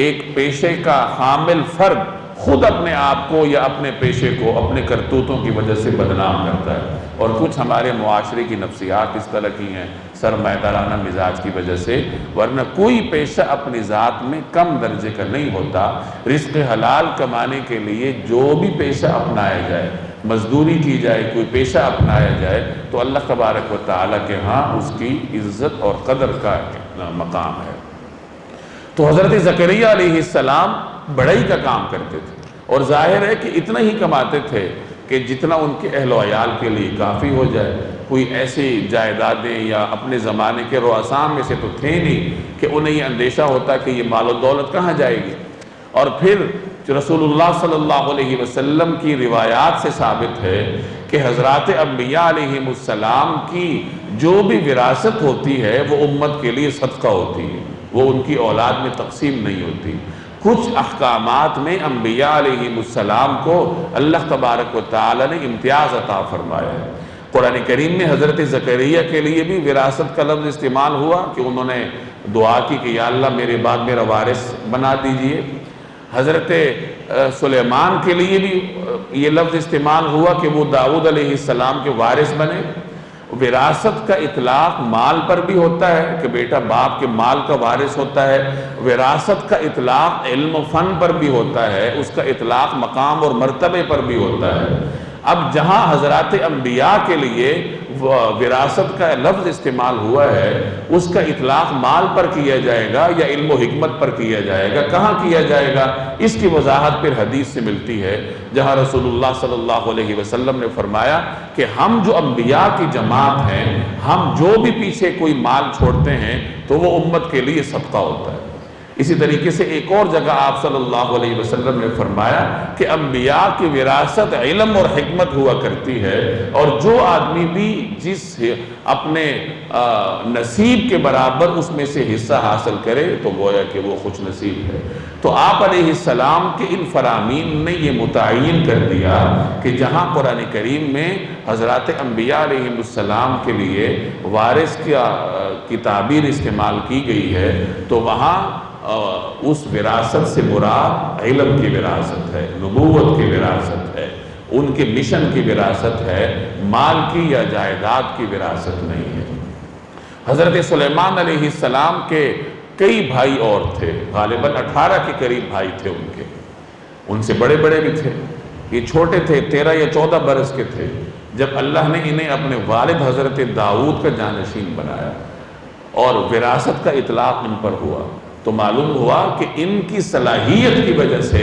ایک پیشے کا حامل فرد خود اپنے آپ کو یا اپنے پیشے کو اپنے کرتوتوں کی وجہ سے بدنام کرتا ہے، اور کچھ ہمارے معاشرے کی نفسیات اس طرح کی ہیں سرمایہ مزاج کی وجہ سے، ورنہ کوئی پیشہ اپنی ذات میں کم درجے کا نہیں ہوتا۔ رزق حلال کمانے کے لیے جو بھی پیشہ اپنایا جائے، مزدوری کی جائے، کوئی پیشہ اپنایا جائے تو اللہ تبارک و تعالیٰ کے ہاں اس کی عزت اور قدر کا مقام ہے۔ تو حضرت زکریا علیہ السلام بڑھئی کا کام کرتے تھے، اور ظاہر ہے کہ اتنا ہی کماتے تھے کہ جتنا ان کے اہل و عیال کے لیے کافی ہو جائے۔ کوئی ایسی جائیدادیں یا اپنے زمانے کے رؤساء میں سے تو تھے نہیں کہ انہیں یہ اندیشہ ہوتا کہ یہ مال و دولت کہاں جائے گی۔ اور پھر رسول اللہ صلی اللہ علیہ وسلم کی روایات سے ثابت ہے کہ حضرات انبیاء علیہم السلام کی جو بھی وراثت ہوتی ہے وہ امت کے لیے صدقہ ہوتی ہے، وہ ان کی اولاد میں تقسیم نہیں ہوتی۔ کچھ احکامات میں انبیاء علیہم السلام کو اللہ تبارک و تعالی نے امتیاز عطا فرمایا ہے۔ قرآن کریم میں حضرت زکریا کے لیے بھی وراثت کا لفظ استعمال ہوا کہ انہوں نے دعا کی کہ یا اللہ میرے بعد میرا وارث بنا دیجئے۔ حضرت سلیمان کے لیے بھی یہ لفظ استعمال ہوا کہ وہ داؤد علیہ السلام کے وارث بنے۔ وراثت کا اطلاق مال پر بھی ہوتا ہے کہ بیٹا باپ کے مال کا وارث ہوتا ہے، وراثت کا اطلاق علم و فن پر بھی ہوتا ہے، اس کا اطلاق مقام اور مرتبے پر بھی ہوتا ہے۔ اب جہاں حضرات انبیاء کے لیے وراثت کا لفظ استعمال ہوا ہے، اس کا اطلاق مال پر کیا جائے گا یا علم و حکمت پر کیا جائے گا، کہاں کیا جائے گا، اس کی وضاحت پھر حدیث سے ملتی ہے، جہاں رسول اللہ صلی اللہ علیہ وسلم نے فرمایا کہ ہم جو انبیاء کی جماعت ہیں، ہم جو بھی پیچھے کوئی مال چھوڑتے ہیں تو وہ امت کے لیے صدقہ ہوتا ہے۔ اسی طریقے سے ایک اور جگہ آپ صلی اللہ علیہ وسلم نے فرمایا کہ انبیاء کی وراثت علم اور حکمت ہوا کرتی ہے، اور جو آدمی بھی جس اپنے نصیب کے برابر اس میں سے حصہ حاصل کرے تو گویا کہ وہ خوش نصیب ہے۔ تو آپ علیہ السلام کے ان فرامین نے یہ متعین کر دیا کہ جہاں قرآن کریم میں حضرات انبیاء علیہ السلام کے لیے وارث کی تعبیر استعمال کی گئی ہے تو وہاں اس وراثت سے مراد علم کی وراثت ہے، نبوت کی وراثت ہے، ان کے مشن کی وراثت ہے، مال کی یا جائیداد کی وراثت نہیں ہے۔ حضرت سلیمان علیہ السلام کے کئی بھائی اور تھے، غالباً 18 کے قریب بھائی تھے ان کے، ان سے بڑے بڑے بھی تھے، یہ چھوٹے تھے، 13 یا 14 برس کے تھے جب اللہ نے انہیں اپنے والد حضرت داؤد کا جانشین بنایا اور وراثت کا اطلاق ان پر ہوا، تو معلوم ہوا کہ ان کی صلاحیت کی وجہ سے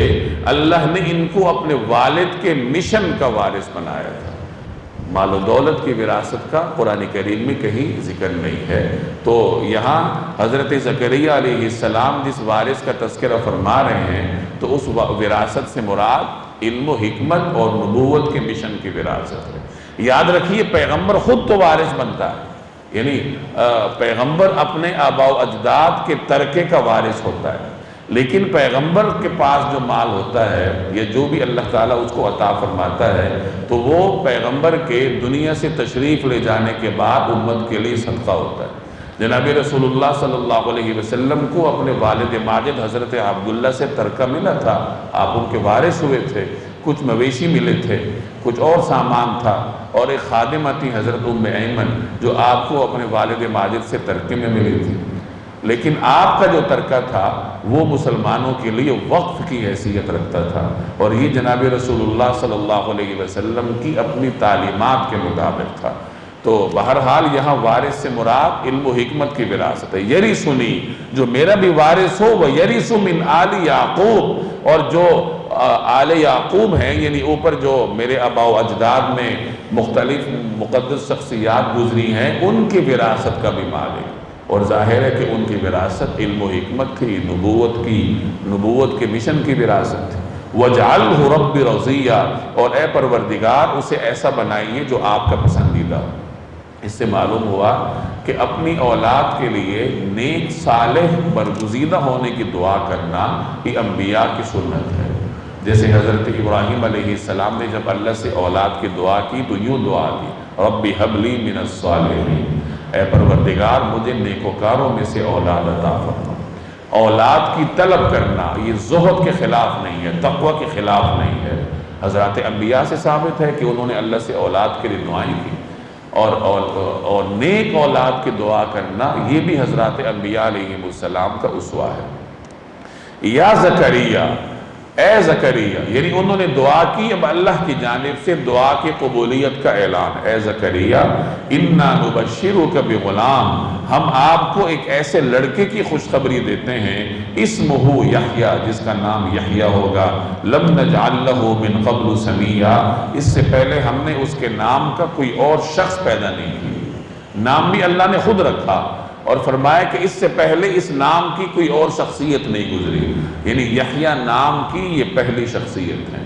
اللہ نے ان کو اپنے والد کے مشن کا وارث بنایا تھا۔ مال و دولت کی وراثت کا قرآن کریم میں کہیں ذکر نہیں ہے۔ تو یہاں حضرت زکریا علیہ السلام جس وارث کا تذکرہ فرما رہے ہیں تو اس وراثت سے مراد علم و حکمت اور نبوت کے مشن کی وراثت ہے۔ یاد رکھیے پیغمبر خود تو وارث بنتا ہے، یعنی پیغمبر اپنے آباء و اجداد کے ترکے کا وارث ہوتا ہے، لیکن پیغمبر کے پاس جو مال ہوتا ہے یا جو بھی اللہ تعالیٰ اس کو عطا فرماتا ہے تو وہ پیغمبر کے دنیا سے تشریف لے جانے کے بعد امت کے لیے صدقہ ہوتا ہے۔ جناب رسول اللہ صلی اللہ علیہ وسلم کو اپنے والد ماجد حضرت عبداللہ سے ترکہ ملا تھا، آپ ان کے وارث ہوئے تھے، کچھ مویشی ملے تھے، کچھ اور سامان تھا، اور ایک خادمہ تھی حضرت ام ایمن جو آپ کو اپنے والد ماجد سے ترکے میں ملی تھی، لیکن آپ کا جو ترکہ تھا وہ مسلمانوں کے لیے وقف کی حیثیت رکھتا تھا، اور یہ جناب رسول اللہ صلی اللہ علیہ وسلم کی اپنی تعلیمات کے مطابق تھا۔ تو بہرحال یہاں وارث سے مراد علم و حکمت کی وراثت ہے۔ یرثنی، جو میرا بھی وارث ہو، وہ یرث من آل یعقوب، اور جو آل یعقوب ہیں یعنی اوپر جو میرے آباء و اجداد میں مختلف مقدس شخصیات گزری ہیں ان کی وراثت کا بھی مالک، اور ظاہر ہے کہ ان کی وراثت علم و حکمت کی، نبوت کے مشن کی وراثت تھی۔ وَاجْعَلْهُ رَبِّ رَضِيًّا، اور اے پروردگار اسے ایسا بنائیے جو آپ کا پسندیدہ ہو۔ اس سے معلوم ہوا کہ اپنی اولاد کے لیے نیک صالح برگزیدہ ہونے کی دعا کرنا یہ انبیاء کی سنت ہے۔ جیسے حضرت ابراہیم علیہ السلام نے جب اللہ سے اولاد کی دعا کی تو یوں دعا کی، رب هب لی من الصالحین، اے پروردگار مجھے نیکوکاروں میں سے اولاد عطا فرما۔ اولاد کی طلب کرنا یہ زہد کے خلاف نہیں ہے، تقوی کے خلاف نہیں ہے۔ حضرات انبیاء سے ثابت ہے کہ انہوں نے اللہ سے اولاد کے لیے دعائیں کی، اور نیک اولاد کی دعا کرنا یہ بھی حضرات انبیاء علیہ السلام کا اسوہ ہے۔ یا زکریا، اے زکریا، یعنی انہوں نے دعا کی، اب اللہ کی جانب سے دعا کی قبولیت کا اعلان، اے زکریا انا نبشرک بغلام، ہم آپ کو ایک ایسے لڑکے کی خوشخبری دیتے ہیں، اسمہ یحییٰ، جس کا نام یحییٰ ہوگا، لم نجعل لہ من قبل سمیہ، اس سے پہلے ہم نے اس کے نام کا کوئی اور شخص پیدا نہیں کی۔ نام بھی اللہ نے خود رکھا اور فرمایا کہ اس سے پہلے اس نام کی کوئی اور شخصیت نہیں گزری، یعنی یحییٰ نام کی یہ پہلی شخصیت ہے۔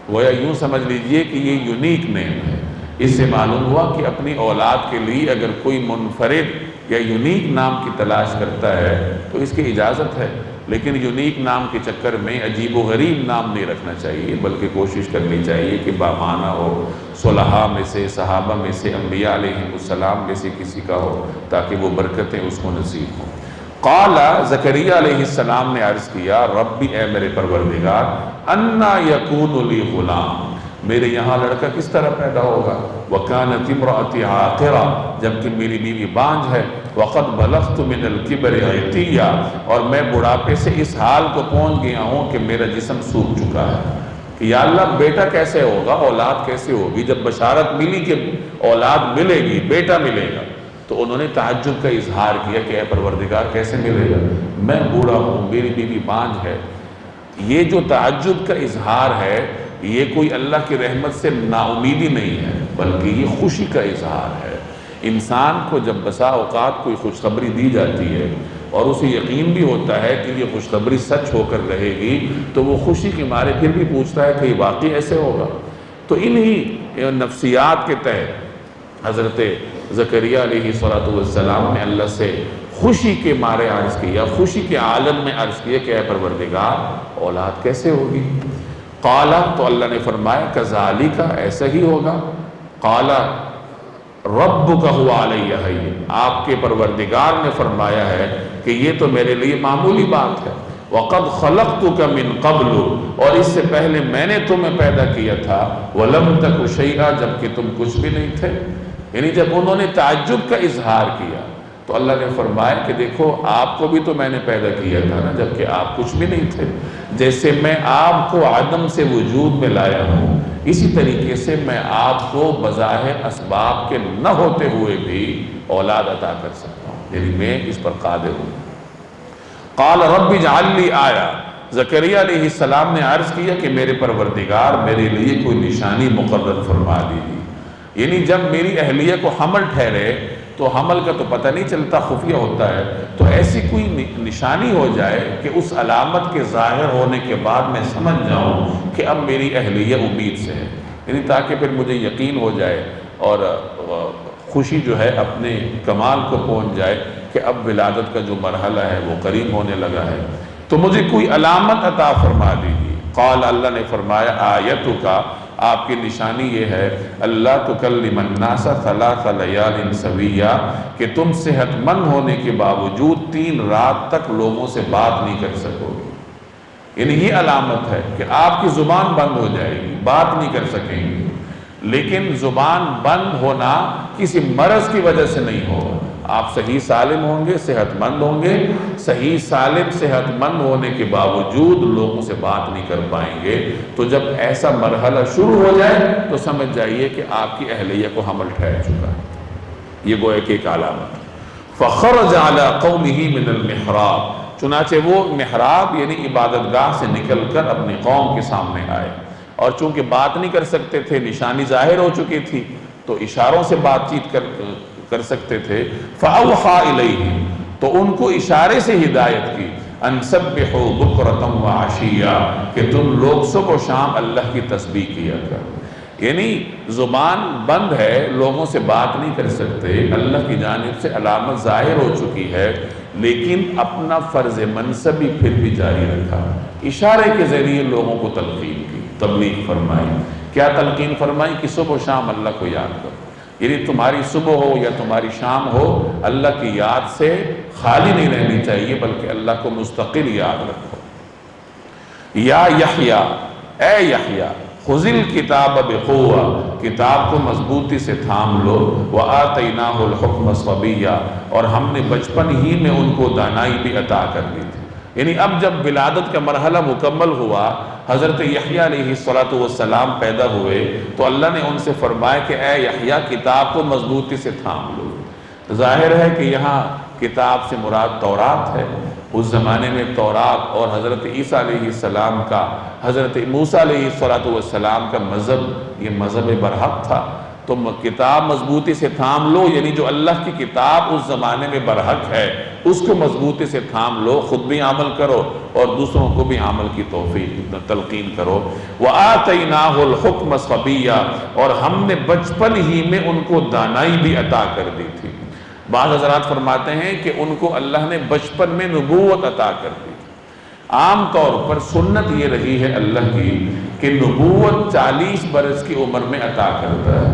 گویا یوں سمجھ لیجئے کہ یہ یونیک نیم ہے۔ اس سے معلوم ہوا کہ اپنی اولاد کے لیے اگر کوئی منفرد یا یونیک نام کی تلاش کرتا ہے تو اس کی اجازت ہے، لیکن یونیک نام کے چکر میں عجیب و غریب نام نہیں رکھنا چاہیے، بلکہ کوشش کرنی چاہیے کہ بامعنی ہو، صلحاء میں سے، صحابہ میں سے، انبیاء علیہ السلام میں سے کسی کا ہو، تاکہ وہ برکتیں اس کو نصیب ہوں۔ قال، زکریا علیہ السلام نے عرض کیا، ربی، اے میرے پروردگار، انا یکون لی غلام، میرے یہاں لڑکا کس طرح پیدا ہوگا، وکانت امرأتی عاقرہ، جبکہ میری بیوی بانجھ ہے، وقد بلغت من الکبر عتیہ، اور میں بڑھاپے سے اس حال کو پہنچ گیا ہوں کہ میرا جسم سوکھ چکا ہے۔ کہ یا اللہ بیٹا کیسے ہوگا، اولاد کیسے ہوگی؟ جب بشارت ملی کہ اولاد ملے گی، بیٹا ملے گا، تو انہوں نے تعجب کا اظہار کیا کہ اے پروردگار کیسے ملے گا، میں بوڑھا ہوں، میری بیوی بانجھ ہے۔ یہ جو تعجب کا اظہار ہے یہ کوئی اللہ کی رحمت سے نا امیدی نہیں ہے، بلکہ یہ خوشی کا اظہار ہے۔ انسان کو جب بسا اوقات کوئی خوشخبری دی جاتی ہے اور اسے یقین بھی ہوتا ہے کہ یہ خوشخبری سچ ہو کر رہے گی، تو وہ خوشی کے مارے پھر بھی پوچھتا ہے کہ یہ واقعی ایسے ہوگا۔ تو انہی نفسیات کے تحت حضرت زکریا علیہ السلام نے اللہ سے خوشی کے مارے عرض کیا، خوشی کے عالم میں عرض کیا کہ اے پروردگار اولاد کیسے ہوگی؟ قال، تو اللہ نے فرمایا کذالک، ایسا ہی ہوگا۔ قال ربک هو علی هین، آپ کے پروردگار نے فرمایا ہے کہ یہ تو میرے لیے معمولی بات ہے۔ وقد خلقتک من قبل، اور اس سے پہلے میں نے تمہیں پیدا کیا تھا، ولم تک شیئا، جبکہ تم کچھ بھی نہیں تھے۔ یعنی جب انہوں نے تعجب کا اظہار کیا تو اللہ نے فرمایا کہ دیکھو آپ کو بھی تو میں نے پیدا کیا تھا نا، جبکہ آپ کچھ بھی نہیں تھے۔ جیسے میں آپ کو عدم سے وجود میں لایا ہوں، اسی طریقے سے میں آپ کو بظاہر اسباب کے نہ ہوتے ہوئے بھی اولاد عطا کر سکتا ہوں، یعنی میں اس پر قادر ہوں۔ قال رب اجعل لی آیہ، زکریا علیہ السلام نے عرض کیا کہ میرے پروردگار میرے لیے کوئی نشانی مقرر فرما دیجیے۔ یعنی جب میری اہلیہ کو حمل ٹھہرے تو حمل کا تو پتہ نہیں چلتا، خفیہ ہوتا ہے، تو ایسی کوئی نشانی ہو جائے کہ اس علامت کے ظاہر ہونے کے بعد میں سمجھ جاؤں کہ اب میری اہلیہ امید سے ہے، یعنی تاکہ پھر مجھے یقین ہو جائے اور خوشی جو ہے اپنے کمال کو پہنچ جائے کہ اب ولادت کا جو مرحلہ ہے وہ قریب ہونے لگا ہے، تو مجھے کوئی علامت عطا فرما دیجیے۔ قال، اللہ نے فرمایا آیتک، آپ کی نشانی یہ ہے اللہ تکلم الناس ثلاث لیال سویہ، کہ تم صحت مند ہونے کے باوجود 3 رات تک لوگوں سے بات نہیں کر سکو گے۔ یعنی یہ علامت ہے کہ آپ کی زبان بند ہو جائے گی، بات نہیں کر سکیں گے، لیکن زبان بند ہونا کسی مرض کی وجہ سے نہیں ہوگا، آپ صحیح سالم ہوں گے، صحت مند ہوں گے، صحیح سالم صحت مند ہونے کے باوجود لوگوں سے بات نہیں کر پائیں گے۔ تو جب ایسا مرحلہ شروع ہو جائے تو سمجھ جائیے کہ آپ کی اہلیہ کو حمل ٹھہر چکا ہے، یہ گویا کہ ایک علامت۔ فخرج علی قومہ من المحراب، چنانچہ وہ محراب یعنی عبادت گاہ سے نکل کر اپنی قوم کے سامنے آئے، اور چونکہ بات نہیں کر سکتے تھے، نشانی ظاہر ہو چکی تھی، تو اشاروں سے بات چیت کر سکتے تھے۔ فَأَوْحَى إِلَيْهِمْ، تو ان کو اشارے سے ہدایت کی، ان سبحوا بکرۃ وعشیا، کہ تم لوگ صبح و شام اللہ کی تسبیح کیا کرو۔ یعنی زبان بند ہے، لوگوں سے بات نہیں کر سکتے، اللہ کی جانب سے علامت ظاہر ہو چکی ہے، لیکن اپنا فرض منصبی پھر بھی جاری رکھا، اشارے کے ذریعے لوگوں کو تلقین کی، تبلیغ فرمائی۔ کیا تلقین فرمائی؟ کہ صبح و شام اللہ کو یاد کرو، یعنی تمہاری صبح ہو یا تمہاری شام ہو، اللہ کی یاد سے خالی نہیں رہنی چاہیے، بلکہ اللہ کو مستقل یاد رکھو۔ یا یحییٰ، اے یحییٰ، خذ الکتاب بقوہ، کتاب کو مضبوطی سے تھام لو، وآتیناہ الحکم صبیہ، اور ہم نے بچپن ہی میں ان کو دانائی بھی عطا کر دی تھی۔ یعنی اب جب ولادت کا مرحلہ مکمل ہوا، حضرت یحییٰ علیہ السلام پیدا ہوئے، تو اللہ نے ان سے فرمایا کہ اے یحییٰ، کتاب کو مضبوطی سے تھام لو۔ ظاہر ہے کہ یہاں کتاب سے مراد تورات ہے۔ اس زمانے میں تورات اور حضرت عیسیٰ علیہ السلام کا، حضرت موسیٰ علیہ السلام کا مذہب، یہ مذہب برحق تھا۔ تو کتاب مضبوطی سے تھام لو، یعنی جو اللہ کی کتاب اس زمانے میں برحق ہے، اس کو مضبوطی سے تھام لو، خود بھی عمل کرو اور دوسروں کو بھی عمل کی توفیق تلقین کرو۔ وَآتَيْنَاهُ الْحُكْمَ صَبِيًّا، اور ہم نے بچپن ہی میں ان کو دانائی بھی عطا کر دی تھی۔ بعض حضرات فرماتے ہیں کہ ان کو اللہ نے بچپن میں نبوت عطا کر دی تھی۔ عام طور پر سنت یہ رہی ہے اللہ کی کہ نبوت 40 برس کی عمر میں عطا کرتا ہے،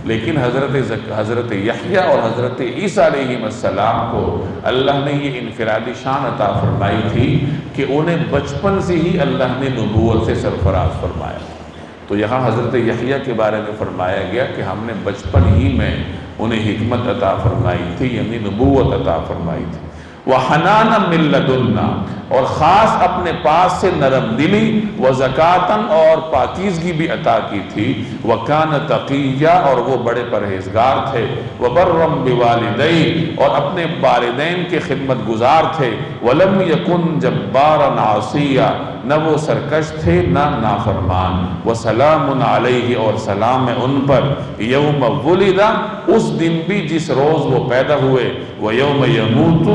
لیکن حضرت یحییٰ اور حضرت عیسیٰ علیہ السلام کو اللہ نے یہ انفرادی شان عطا فرمائی تھی کہ انہیں بچپن سے ہی اللہ نے نبوت سے سرفراز فرمایا۔ تو یہاں حضرت یحییٰ کے بارے میں فرمایا گیا کہ ہم نے بچپن ہی میں انہیں حکمت عطا فرمائی تھی، یعنی نبوت عطا فرمائی تھی۔ وَحَنَانًا مِن لَدُنَّا، اور خاص اپنے پاس سے نرم دلی، وَزَكَاةً، اور پاکیزگی بھی عطا کی تھی، وَكَانَ تَقِيًّا، اور وہ بڑے پرہیزگار تھے، وَبَرًّا بِوَالِدَيْهِ، اور اپنے والدین کے خدمت گزار تھے، وَلَمْ يَكُنْ جَبَّارًا عَصِيًّا، نہ وہ سرکش تھے نہ نافرمان، وَسَلَامٌ عَلَيْهِ، اور سلام ہے ان پر، یوم ولد، اس دن بھی جس روز وہ پیدا ہوئے، وَيَوْمَ يَمُوتُ،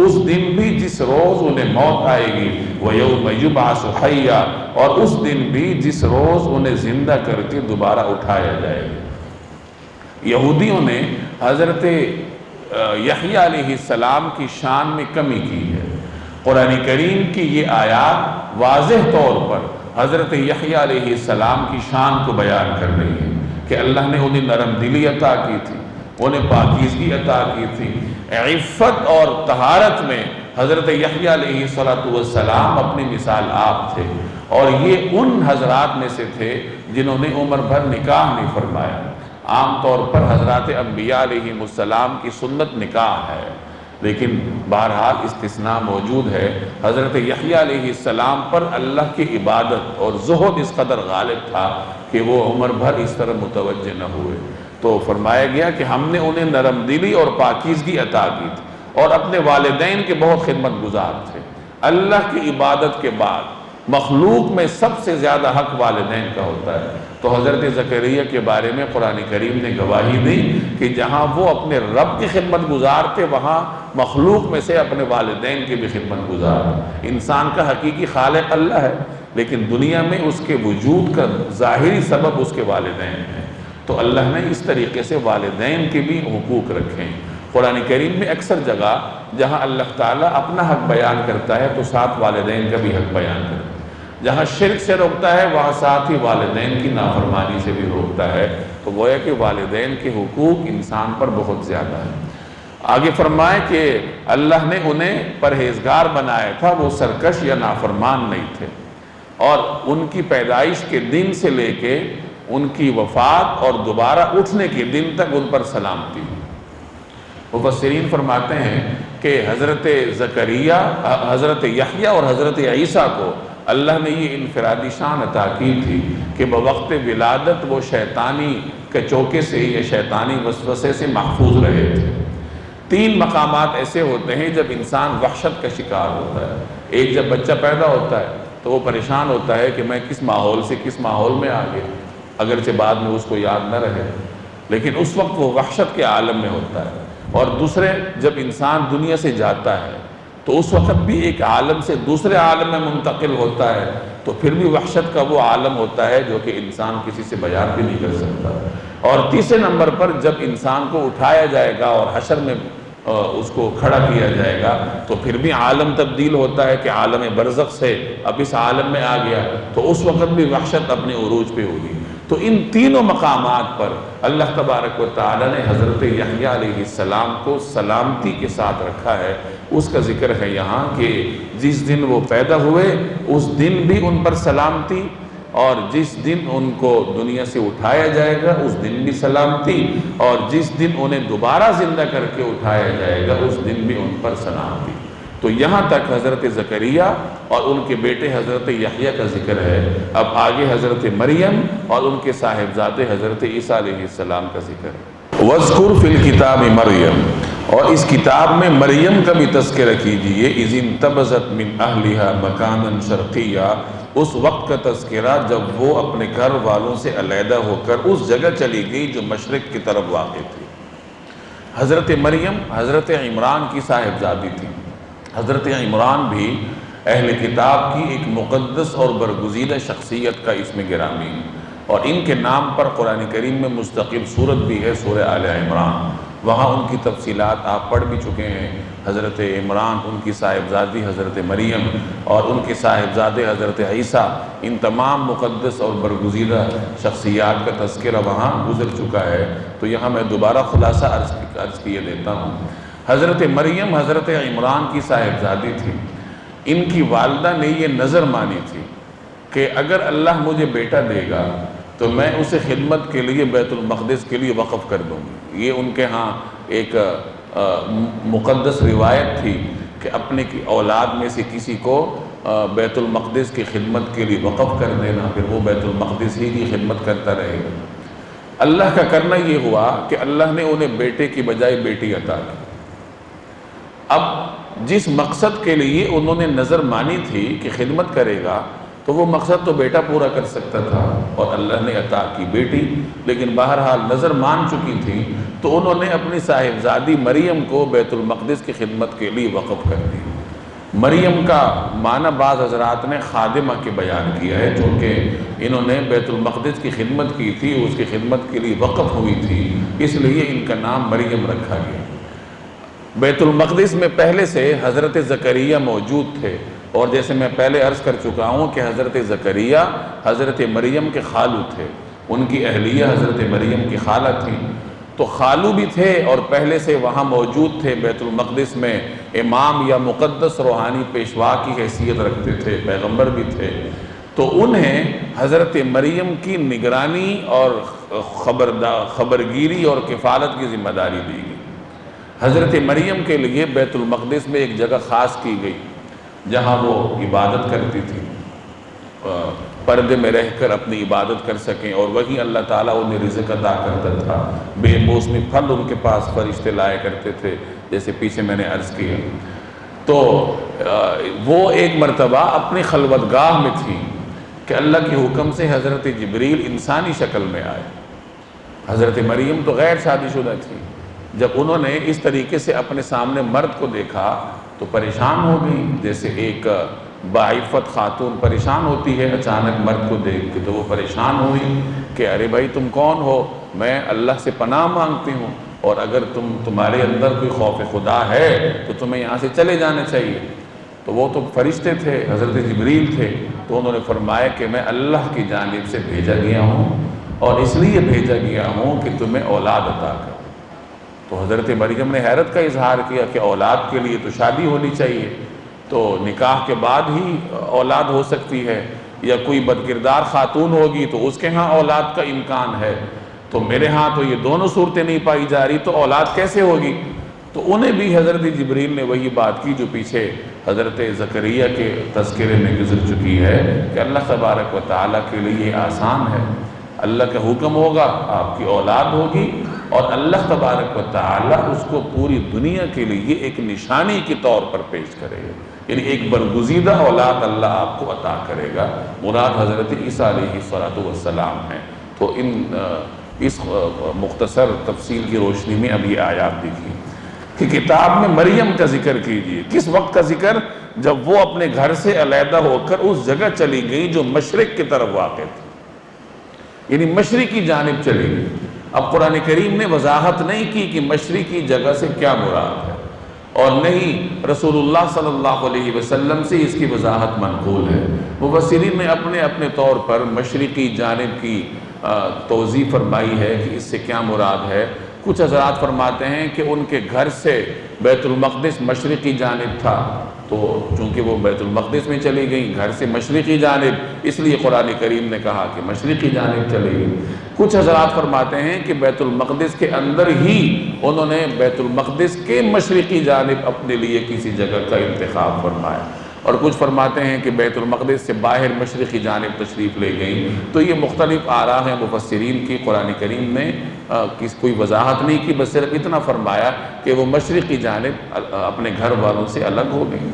اس دن بھی جس روز انہیں موت آئے گی، وَيَوْمَ يُبْعَثُ حَيًّا، اور اس دن بھی جس روز انہیں زندہ کر کے دوبارہ اٹھایا جائے گا۔ یہودیوں نے حضرت یحییٰ علیہ السلام کی شان میں کمی کی ہے۔ قرآن کریم کی یہ آیات واضح طور پر حضرت یحییٰ علیہ السلام کی شان کو بیان کر رہی ہے کہ اللہ نے انہیں نرم دلی عطا کی تھی، انہیں پاکیزگی عطا کی تھی، عفت اور طہارت میں حضرت یحییٰ علیہ السلام اپنی مثال آپ تھے، اور یہ ان حضرات میں سے تھے جنہوں نے عمر بھر نکاح نہیں فرمایا۔ عام طور پر حضرات انبیاء علیہ السلام کی سنت نکاح ہے، لیکن بہرحال استثناء موجود ہے۔ حضرت یحییٰ علیہ السلام پر اللہ کی عبادت اور زہد اس قدر غالب تھا کہ وہ عمر بھر اس طرح متوجہ نہ ہوئے۔ تو فرمایا گیا کہ ہم نے انہیں نرم دلی اور پاکیزگی عطا کی تھی، اور اپنے والدین کے بہت خدمت گزار تھے۔ اللہ کی عبادت کے بعد مخلوق میں سب سے زیادہ حق والدین کا ہوتا ہے، تو حضرت زکریا کے بارے میں قرآن کریم نے گواہی دی کہ جہاں وہ اپنے رب کی خدمت گزار تھے، وہاں مخلوق میں سے اپنے والدین کی بھی خدمت گزار۔ انسان کا حقیقی خالق اللہ ہے، لیکن دنیا میں اس کے وجود کا ظاہری سبب اس کے والدین ہیں، تو اللہ نے اس طریقے سے والدین کے بھی حقوق رکھے ہیں۔ قرآن کریم میں اکثر جگہ جہاں اللہ تعالیٰ اپنا حق بیان کرتا ہے تو ساتھ والدین کا بھی حق بیان کرتا ہے، جہاں شرک سے روکتا ہے وہاں ساتھ ہی والدین کی نافرمانی سے بھی روکتا ہے، تو گویا کہ والدین کے حقوق انسان پر بہت زیادہ ہیں۔ آگے فرمائے کہ اللہ نے انہیں پرہیزگار بنایا تھا، وہ سرکش یا نافرمان نہیں تھے، اور ان کی پیدائش کے دن سے لے کے ان کی وفات اور دوبارہ اٹھنے کے دن تک ان پر سلامتی۔ مفسرین فرماتے ہیں کہ حضرت زکریا، حضرت یحییٰ اور حضرت عیسیٰ کو اللہ نے یہ انفرادی شان عطا کی تھی کہ بوقت ولادت وہ شیطانی کچوکے سے یا شیطانی وسوسے سے محفوظ رہے تھے۔ 3 مقامات ایسے ہوتے ہیں جب انسان وحشت کا شکار ہوتا ہے۔ ایک جب بچہ پیدا ہوتا ہے تو وہ پریشان ہوتا ہے کہ میں کس ماحول سے کس ماحول میں آ گیا، اگرچہ بعد میں اس کو یاد نہ رہے، لیکن اس وقت وہ وحشت کے عالم میں ہوتا ہے۔ اور دوسرے جب انسان دنیا سے جاتا ہے تو اس وقت بھی ایک عالم سے دوسرے عالم میں منتقل ہوتا ہے، تو پھر بھی وحشت کا وہ عالم ہوتا ہے جو کہ انسان کسی سے بیان بھی نہیں کر سکتا۔ اور تیسرے نمبر پر جب انسان کو اٹھایا جائے گا اور حشر میں اس کو کھڑا کیا جائے گا، تو پھر بھی عالم تبدیل ہوتا ہے کہ عالم برزخ سے اب اس عالم میں آ گیا، تو اس وقت بھی وحشت اپنے عروج پہ ہوگی۔ تو ان تینوں مقامات پر اللہ تبارک و تعالی نے حضرت یحییٰ علیہ السلام کو سلامتی کے ساتھ رکھا ہے۔ اس کا ذکر ہے یہاں کہ جس دن وہ پیدا ہوئے اس دن بھی ان پر سلامتی، اور جس دن ان کو دنیا سے اٹھایا جائے گا اس دن بھی سلامتی، اور جس دن انہیں دوبارہ زندہ کر کے اٹھایا جائے گا اس دن بھی ان پر سلامتی۔ تو یہاں تک حضرت زکریا اور ان کے بیٹے حضرت یحییٰ کا ذکر ہے۔ اب آگے حضرت مریم اور ان کے صاحبزادے حضرت عیسیٰ علیہ السلام کا ذکر ہے۔ وَاذْكُرْ فِي الْكِتَابِ مریم، اور اس کتاب میں مریم کا بھی تذکرہ کیجئے۔ اِذِ انتبذت من أَهْلِهَا مَكَانًا شَرْقِيًّا، اس وقت کا تذکرہ جب وہ اپنے گھر والوں سے علیحدہ ہو کر اس جگہ چلی گئی جو مشرق کی طرف واقع تھی۔ حضرت مریم حضرت عمران کی صاحبزادی تھی۔ حضرت عمران بھی اہل کتاب کی ایک مقدس اور برگزیدہ شخصیت کا اسم گرامی ہے، اور ان کے نام پر قرآن کریم میں مستقل سورت بھی ہے، سورہ آل عمران۔ وہاں ان کی تفصیلات آپ پڑھ بھی چکے ہیں۔ حضرت عمران، ان کی صاحبزادی حضرت مریم اور ان کے صاحبزادے حضرت عیسیٰ، ان تمام مقدس اور برگزیدہ شخصیات کا تذکرہ وہاں گزر چکا ہے۔ تو یہاں میں دوبارہ خلاصہ عرض کیے دیتا ہوں۔ حضرت مریم حضرت عمران کی صاحبزادی تھی۔ ان کی والدہ نے یہ نظر مانی تھی کہ اگر اللہ مجھے بیٹا دے گا تو میں اسے خدمت کے لیے بیت المقدس کے لیے وقف کر دوں گی۔ یہ ان کے ہاں ایک مقدس روایت تھی کہ اپنے کی اولاد میں سے کسی کو بیت المقدس کی خدمت کے لیے وقف کر دینا، پھر وہ بیت المقدس ہی کی خدمت کرتا رہے گا۔ اللہ کا کرنا یہ ہوا کہ اللہ نے انہیں بیٹے کی بجائے بیٹی عطا کی۔ اب جس مقصد کے لیے انہوں نے نظر مانی تھی کہ خدمت کرے گا، تو وہ مقصد تو بیٹا پورا کر سکتا تھا، اور اللہ نے عطا کی بیٹی، لیکن بہرحال نظر مان چکی تھی، تو انہوں نے اپنی صاحبزادی مریم کو بیت المقدس کی خدمت کے لیے وقف کر دی۔ مریم کا معنی بعض حضرات نے خادمہ کے بیان کیا ہے، چونکہ انہوں نے بیت المقدس کی خدمت کی تھی، اس کی خدمت کے لیے وقف ہوئی تھی، اس لیے ان کا نام مریم رکھا گیا۔ بیت المقدس میں پہلے سے حضرت زکریہ موجود تھے، اور جیسے میں پہلے عرض کر چکا ہوں کہ حضرت زکریہ حضرت مریم کے خالو تھے، ان کی اہلیہ حضرت مریم کی خالہ تھیں، تو خالو بھی تھے اور پہلے سے وہاں موجود تھے۔ بیت المقدس میں امام یا مقدس روحانی پیشوا کی حیثیت رکھتے تھے، پیغمبر بھی تھے، تو انہیں حضرت مریم کی نگرانی اور خبرگیری اور کفالت کی ذمہ داری دی گئی۔ حضرت مریم کے لیے بیت المقدس میں ایک جگہ خاص کی گئی جہاں وہ عبادت کرتی تھی، پردے میں رہ کر اپنی عبادت کر سکیں، اور وہی اللہ تعالیٰ انہیں رزق عطا کرتا تھا۔ بے موسمی پھل ان کے پاس فرشتے لائے کرتے تھے، جیسے پیچھے میں نے عرض کیا۔ تو وہ ایک مرتبہ اپنی خلوتگاہ میں تھی کہ اللہ کے حکم سے حضرت جبریل انسانی شکل میں آئے۔ حضرت مریم تو غیر شادی شدہ تھی، جب انہوں نے اس طریقے سے اپنے سامنے مرد کو دیکھا تو پریشان ہو گئی، جیسے ایک باعفت خاتون پریشان ہوتی ہے اچانک مرد کو دیکھ کے، تو وہ پریشان ہوئی کہ ارے بھائی تم کون ہو؟ میں اللہ سے پناہ مانگتی ہوں، اور اگر تمہارے اندر کوئی خوف خدا ہے تو تمہیں یہاں سے چلے جانا چاہیے۔ تو وہ تو فرشتے تھے، حضرت جبریل تھے، تو انہوں نے فرمایا کہ میں اللہ کی جانب سے بھیجا گیا ہوں، اور اس لیے بھیجا گیا ہوں کہ تمہیں اولاد عطا کروں۔ تو حضرت مریم نے حیرت کا اظہار کیا کہ اولاد کے لیے تو شادی ہونی چاہیے، تو نکاح کے بعد ہی اولاد ہو سکتی ہے، یا کوئی بدکردار خاتون ہوگی تو اس کے ہاں اولاد کا امکان ہے، تو میرے ہاں تو یہ دونوں صورتیں نہیں پائی جا رہی، تو اولاد کیسے ہوگی؟ تو انہیں بھی حضرت جبریل نے وہی بات کی جو پیچھے حضرت زکریا کے تذکرے میں گزر چکی ہے کہ اللہ تبارک و تعالیٰ کے لیے یہ آسان ہے، اللہ کا حکم ہوگا آپ کی اولاد ہوگی، اور اللہ تبارک و تعالیٰ اس کو پوری دنیا کے لیے ایک نشانی کے طور پر پیش کرے گا، یعنی ایک برگزیدہ اولاد اللہ آپ کو عطا کرے گا۔ مراد حضرت عیسیٰ علیہ السلام ہیں۔ تو اس مختصر تفصیل کی روشنی میں اب یہ آیات دیکھیں۔ کہ کتاب میں مریم کا ذکر کیجئے۔ کس وقت کا ذکر؟ جب وہ اپنے گھر سے علیحدہ ہو کر اس جگہ چلی گئی جو مشرق کی طرف واقع تھی، یعنی مشرق کی جانب چلی گئی۔ اب قرآن کریم نے وضاحت نہیں کی کہ مشرق کی جگہ سے کیا مراد ہے، اور نہیں رسول اللہ صلی اللہ علیہ وسلم سے اس کی وضاحت منقول ہے۔ مفسرین نے اپنے اپنے طور پر مشرقی جانب کی توضیح فرمائی ہے کہ اس سے کیا مراد ہے۔ کچھ حضرات فرماتے ہیں کہ ان کے گھر سے بیت المقدس مشرقی جانب تھا، تو چونکہ وہ بیت المقدس میں چلی گئی گھر سے مشرقی جانب، اس لیے قرآن کریم نے کہا کہ مشرقی جانب چلی گئی۔ کچھ حضرات فرماتے ہیں کہ بیت المقدس کے اندر ہی انہوں نے بیت المقدس کے مشرقی جانب اپنے لیے کسی جگہ کا انتخاب فرمایا، اور کچھ فرماتے ہیں کہ بیت المقدس سے باہر مشرقی جانب تشریف لے گئی۔ تو یہ مختلف آراء ہیں مفسرین کی۔ قرآن کریم نے کوئی وضاحت نہیں کی، بس صرف اتنا فرمایا کہ وہ مشرقی جانب اپنے گھر والوں سے الگ ہو گئی۔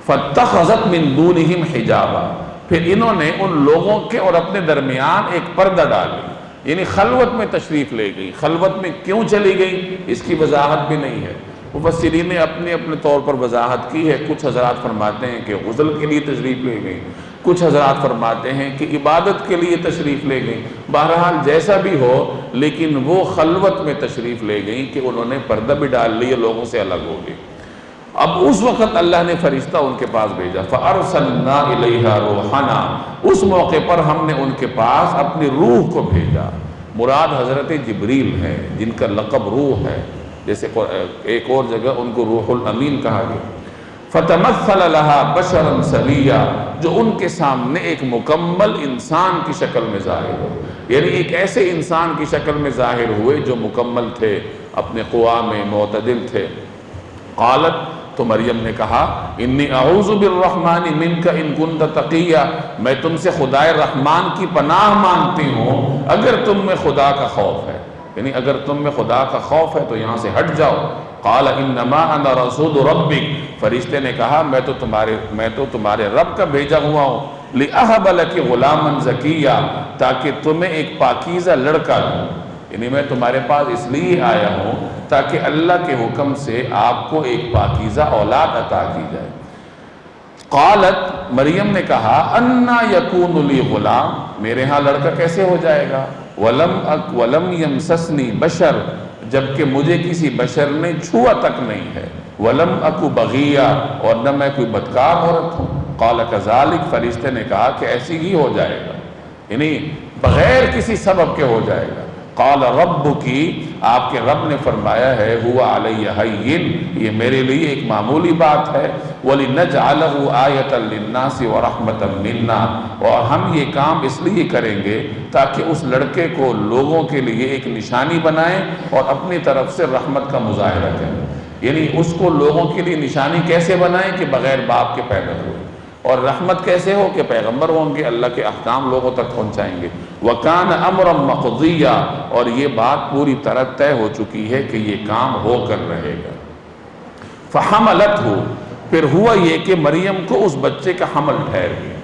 فَاتَّخَذَتْ مِن دُونِهِمْ حِجَابًا، پھر انہوں نے ان لوگوں کے اور اپنے درمیان ایک پردہ ڈالی، یعنی خلوت میں تشریف لے گئی۔ خلوت میں کیوں چلی گئی اس کی وضاحت بھی نہیں ہے۔ مفسرین نے اپنے اپنے طور پر وضاحت کی ہے۔ کچھ حضرات فرماتے ہیں کہ غسل کے لیے تشریف لے گئی، کچھ حضرات فرماتے ہیں کہ عبادت کے لیے تشریف لے گئی۔ بہرحال جیسا بھی ہو، لیکن وہ خلوت میں تشریف لے گئی کہ انہوں نے پردہ بھی ڈال لیا، لوگوں سے الگ ہو گئی۔ اب اس وقت اللہ نے فرشتہ ان کے پاس بھیجا، فَأَرْسَلْنَا إِلَيْهَا رُوحَنَا، اس موقع پر ہم نے ان کے پاس اپنی روح کو بھیجا۔ مراد حضرت جبریل ہیں جن کا لقب روح ہے، جیسے ایک اور جگہ ان کو روح الامین کہا گیا۔ فَتَمَثَّلَ لَهَا بَشَرًا سَوِيًّا، جو ان کے سامنے ایک مکمل انسان کی شکل میں ظاہر ہو، یعنی ایک ایسے انسان کی شکل میں ظاہر ہوئے جو مکمل تھے، اپنے قوا میں معتدل تھے۔ قالت، تو مریم نے کہا، انی اعوذ بالرحمن منک ان کنت تقیا، میں تم سے خدائے رحمان کی پناہ مانگتی ہوں اگر تم میں خدا کا خوف ہے، یعنی اگر تم میں خدا کا خوف ہے تو یہاں سے ہٹ جاؤ۔ قال انما انا رسول ربک، فرشتے نے کہا میں تو تمہارے رب کا بھیجا ہوا ہوں، لأہب لک غلاما زکیا، تاکہ تمہیں ایک پاکیزہ لڑکا دوں، یعنی میں تمہارے پاس اس لیے آیا ہوں تاکہ اللہ کے حکم سے آپ کو ایک پاکیزہ اولاد عطا کی جائے۔ قالت، مریم نے کہا، انا یکون لی غلام، میرے ہاں لڑکا کیسے ہو جائے گا، ولم یمسسنی بشر، جبکہ مجھے کسی بشر نے چھوا تک نہیں ہے، ولم اکو بغیہ، اور نہ میں کوئی بدکار عورت ہوں۔ قال کذالک، فرشتے نے کہا کہ ایسی ہی ہو جائے گا، یعنی بغیر کسی سبب کے ہو جائے گا۔ قال ربکی، آپ کے رب نے فرمایا ہے، ہوا علیہ ہین، یہ میرے لیے ایک معمولی بات ہے، وَلِنَجْعَلَهُ آیَةً لِلنَّاسِ وَرَحْمَةً مِنَّا، اور ہم یہ کام اس لیے کریں گے تاکہ اس لڑکے کو لوگوں کے لیے ایک نشانی بنائیں اور اپنی طرف سے رحمت کا مظاہرہ کریں، یعنی اس کو لوگوں کے لیے نشانی کیسے بنائیں کہ بغیر باپ کے پیدا ہوئے، اور رحمت کیسے ہو کہ پیغمبر ہوں گے، اللہ کے احکام لوگوں تک پہنچائیں گے۔ وَكَانَ أَمْرًا مَقْضِيًّا، اور یہ بات پوری طرح طے ہو چکی ہے کہ یہ کام ہو کر رہے گا۔ فَحَمَلَتْهُ، پھر ہوا یہ کہ مریم کو اس بچے کا حمل ٹھہر گیا،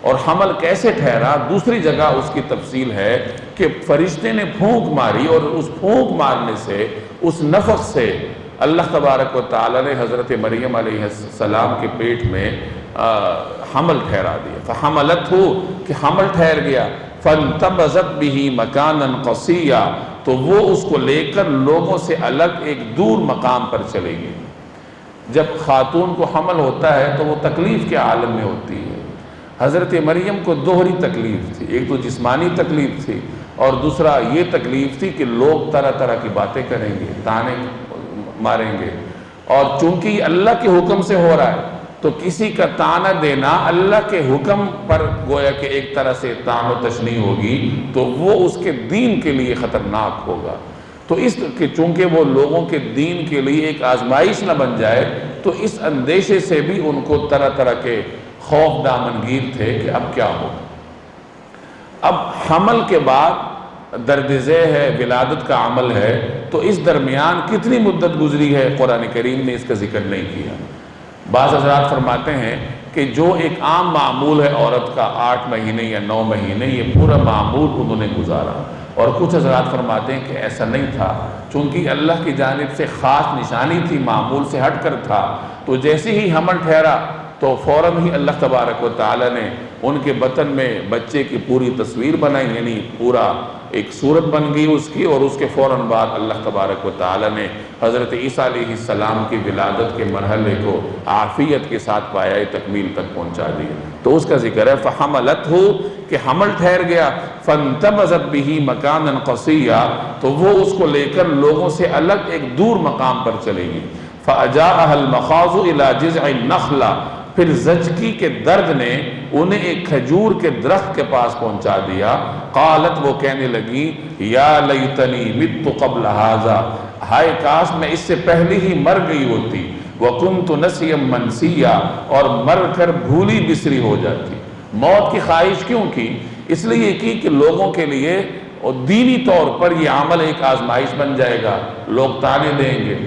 اور حمل کیسے ٹھہرا دوسری جگہ اس کی تفصیل ہے کہ فرشتے نے پھونک ماری، اور اس پھونک مارنے سے، اس نفخ سے اللہ تبارک و تعالی نے حضرت مریم علیہ السلام کے پیٹ میں حمل ٹھہرا دیا۔ فَحَمَلَتْهُ، کہ حمل ٹھہر گیا، فَانْتَبَذَتْ بِهِ مَكَانًا قَصِيًّا، تو وہ اس کو لے کر لوگوں سے الگ ایک دور مقام پر چلے گی۔ جب خاتون کو حمل ہوتا ہے تو وہ تکلیف کے عالم میں ہوتی ہے۔ حضرت مریم کو دوہری تکلیف تھی، ایک تو جسمانی تکلیف تھی، اور دوسرا یہ تکلیف تھی کہ لوگ طرح طرح کی باتیں کریں گے، تانے ماریں گے، اور چونکہ یہ اللہ کے حکم سے ہو رہا ہے تو کسی کا تانا دینا اللہ کے حکم پر گویا کہ ایک طرح سے تان و تشنیع ہوگی، تو وہ اس کے دین کے لیے خطرناک ہوگا۔ تو اس کہ چونکہ وہ لوگوں کے دین کے لیے ایک آزمائش نہ بن جائے، تو اس اندیشے سے بھی ان کو طرح طرح کے خوف دامنگیر تھے کہ اب کیا ہو۔ اب حمل کے بعد درد ذیل ہے، ولادت کا عمل ہے، تو اس درمیان کتنی مدت گزری ہے قرآن کریم نے اس کا ذکر نہیں کیا۔ بعض حضرات فرماتے ہیں کہ جو ایک عام معمول ہے عورت کا 8 مہینے یا 9 مہینے، یہ پورا معمول انہوں نے گزارا۔ اور کچھ حضرات فرماتے ہیں کہ ایسا نہیں تھا، چونکہ اللہ کی جانب سے خاص نشانی تھی، معمول سے ہٹ کر تھا، تو جیسے ہی حمل ٹھہرا تو فوراً ہی اللہ تبارک و تعالیٰ نے ان کے بطن میں بچے کی پوری تصویر بنائی، یعنی پورا ایک صورت بن گئی اس کی، اور اس کے فوراً بعد اللہ تبارک و تعالیٰ نے حضرت عیسیٰ علیہ السلام کی ولادت کے مرحلے کو عافیت کے ساتھ پایۂ تکمیل تک پہنچا دیا۔ تو اس کا ذکر ہے فَحَمَلَتْهُ کہ حمل ٹھہر گیا، فَانْتَبَذَتْ بِهِ مَكَانًا قَصِيًّا تو وہ اس کو لے کر لوگوں سے الگ ایک دور مقام پر چلے گی۔ فَأَجَاءَهَا الْمَخَاضُ إِلَى جِذْعِ النَّخْلَةِ پھر زچگی کے درد نے انہیں ایک کھجور کے درخت کے پاس پہنچا دیا۔ قالت وہ کہنے لگی یا لیتنی مت قبل ھذا ہائے کاش میں اس سے پہلے ہی مر گئی ہوتی، وکنت نسیا منسیا اور مر کر بھولی بسری ہو جاتی۔ موت کی خواہش کیوں کی؟ اس لیے کی کہ لوگوں کے لیے اور دینی طور پر یہ عمل ایک آزمائش بن جائے گا، لوگ طعنے دیں گے،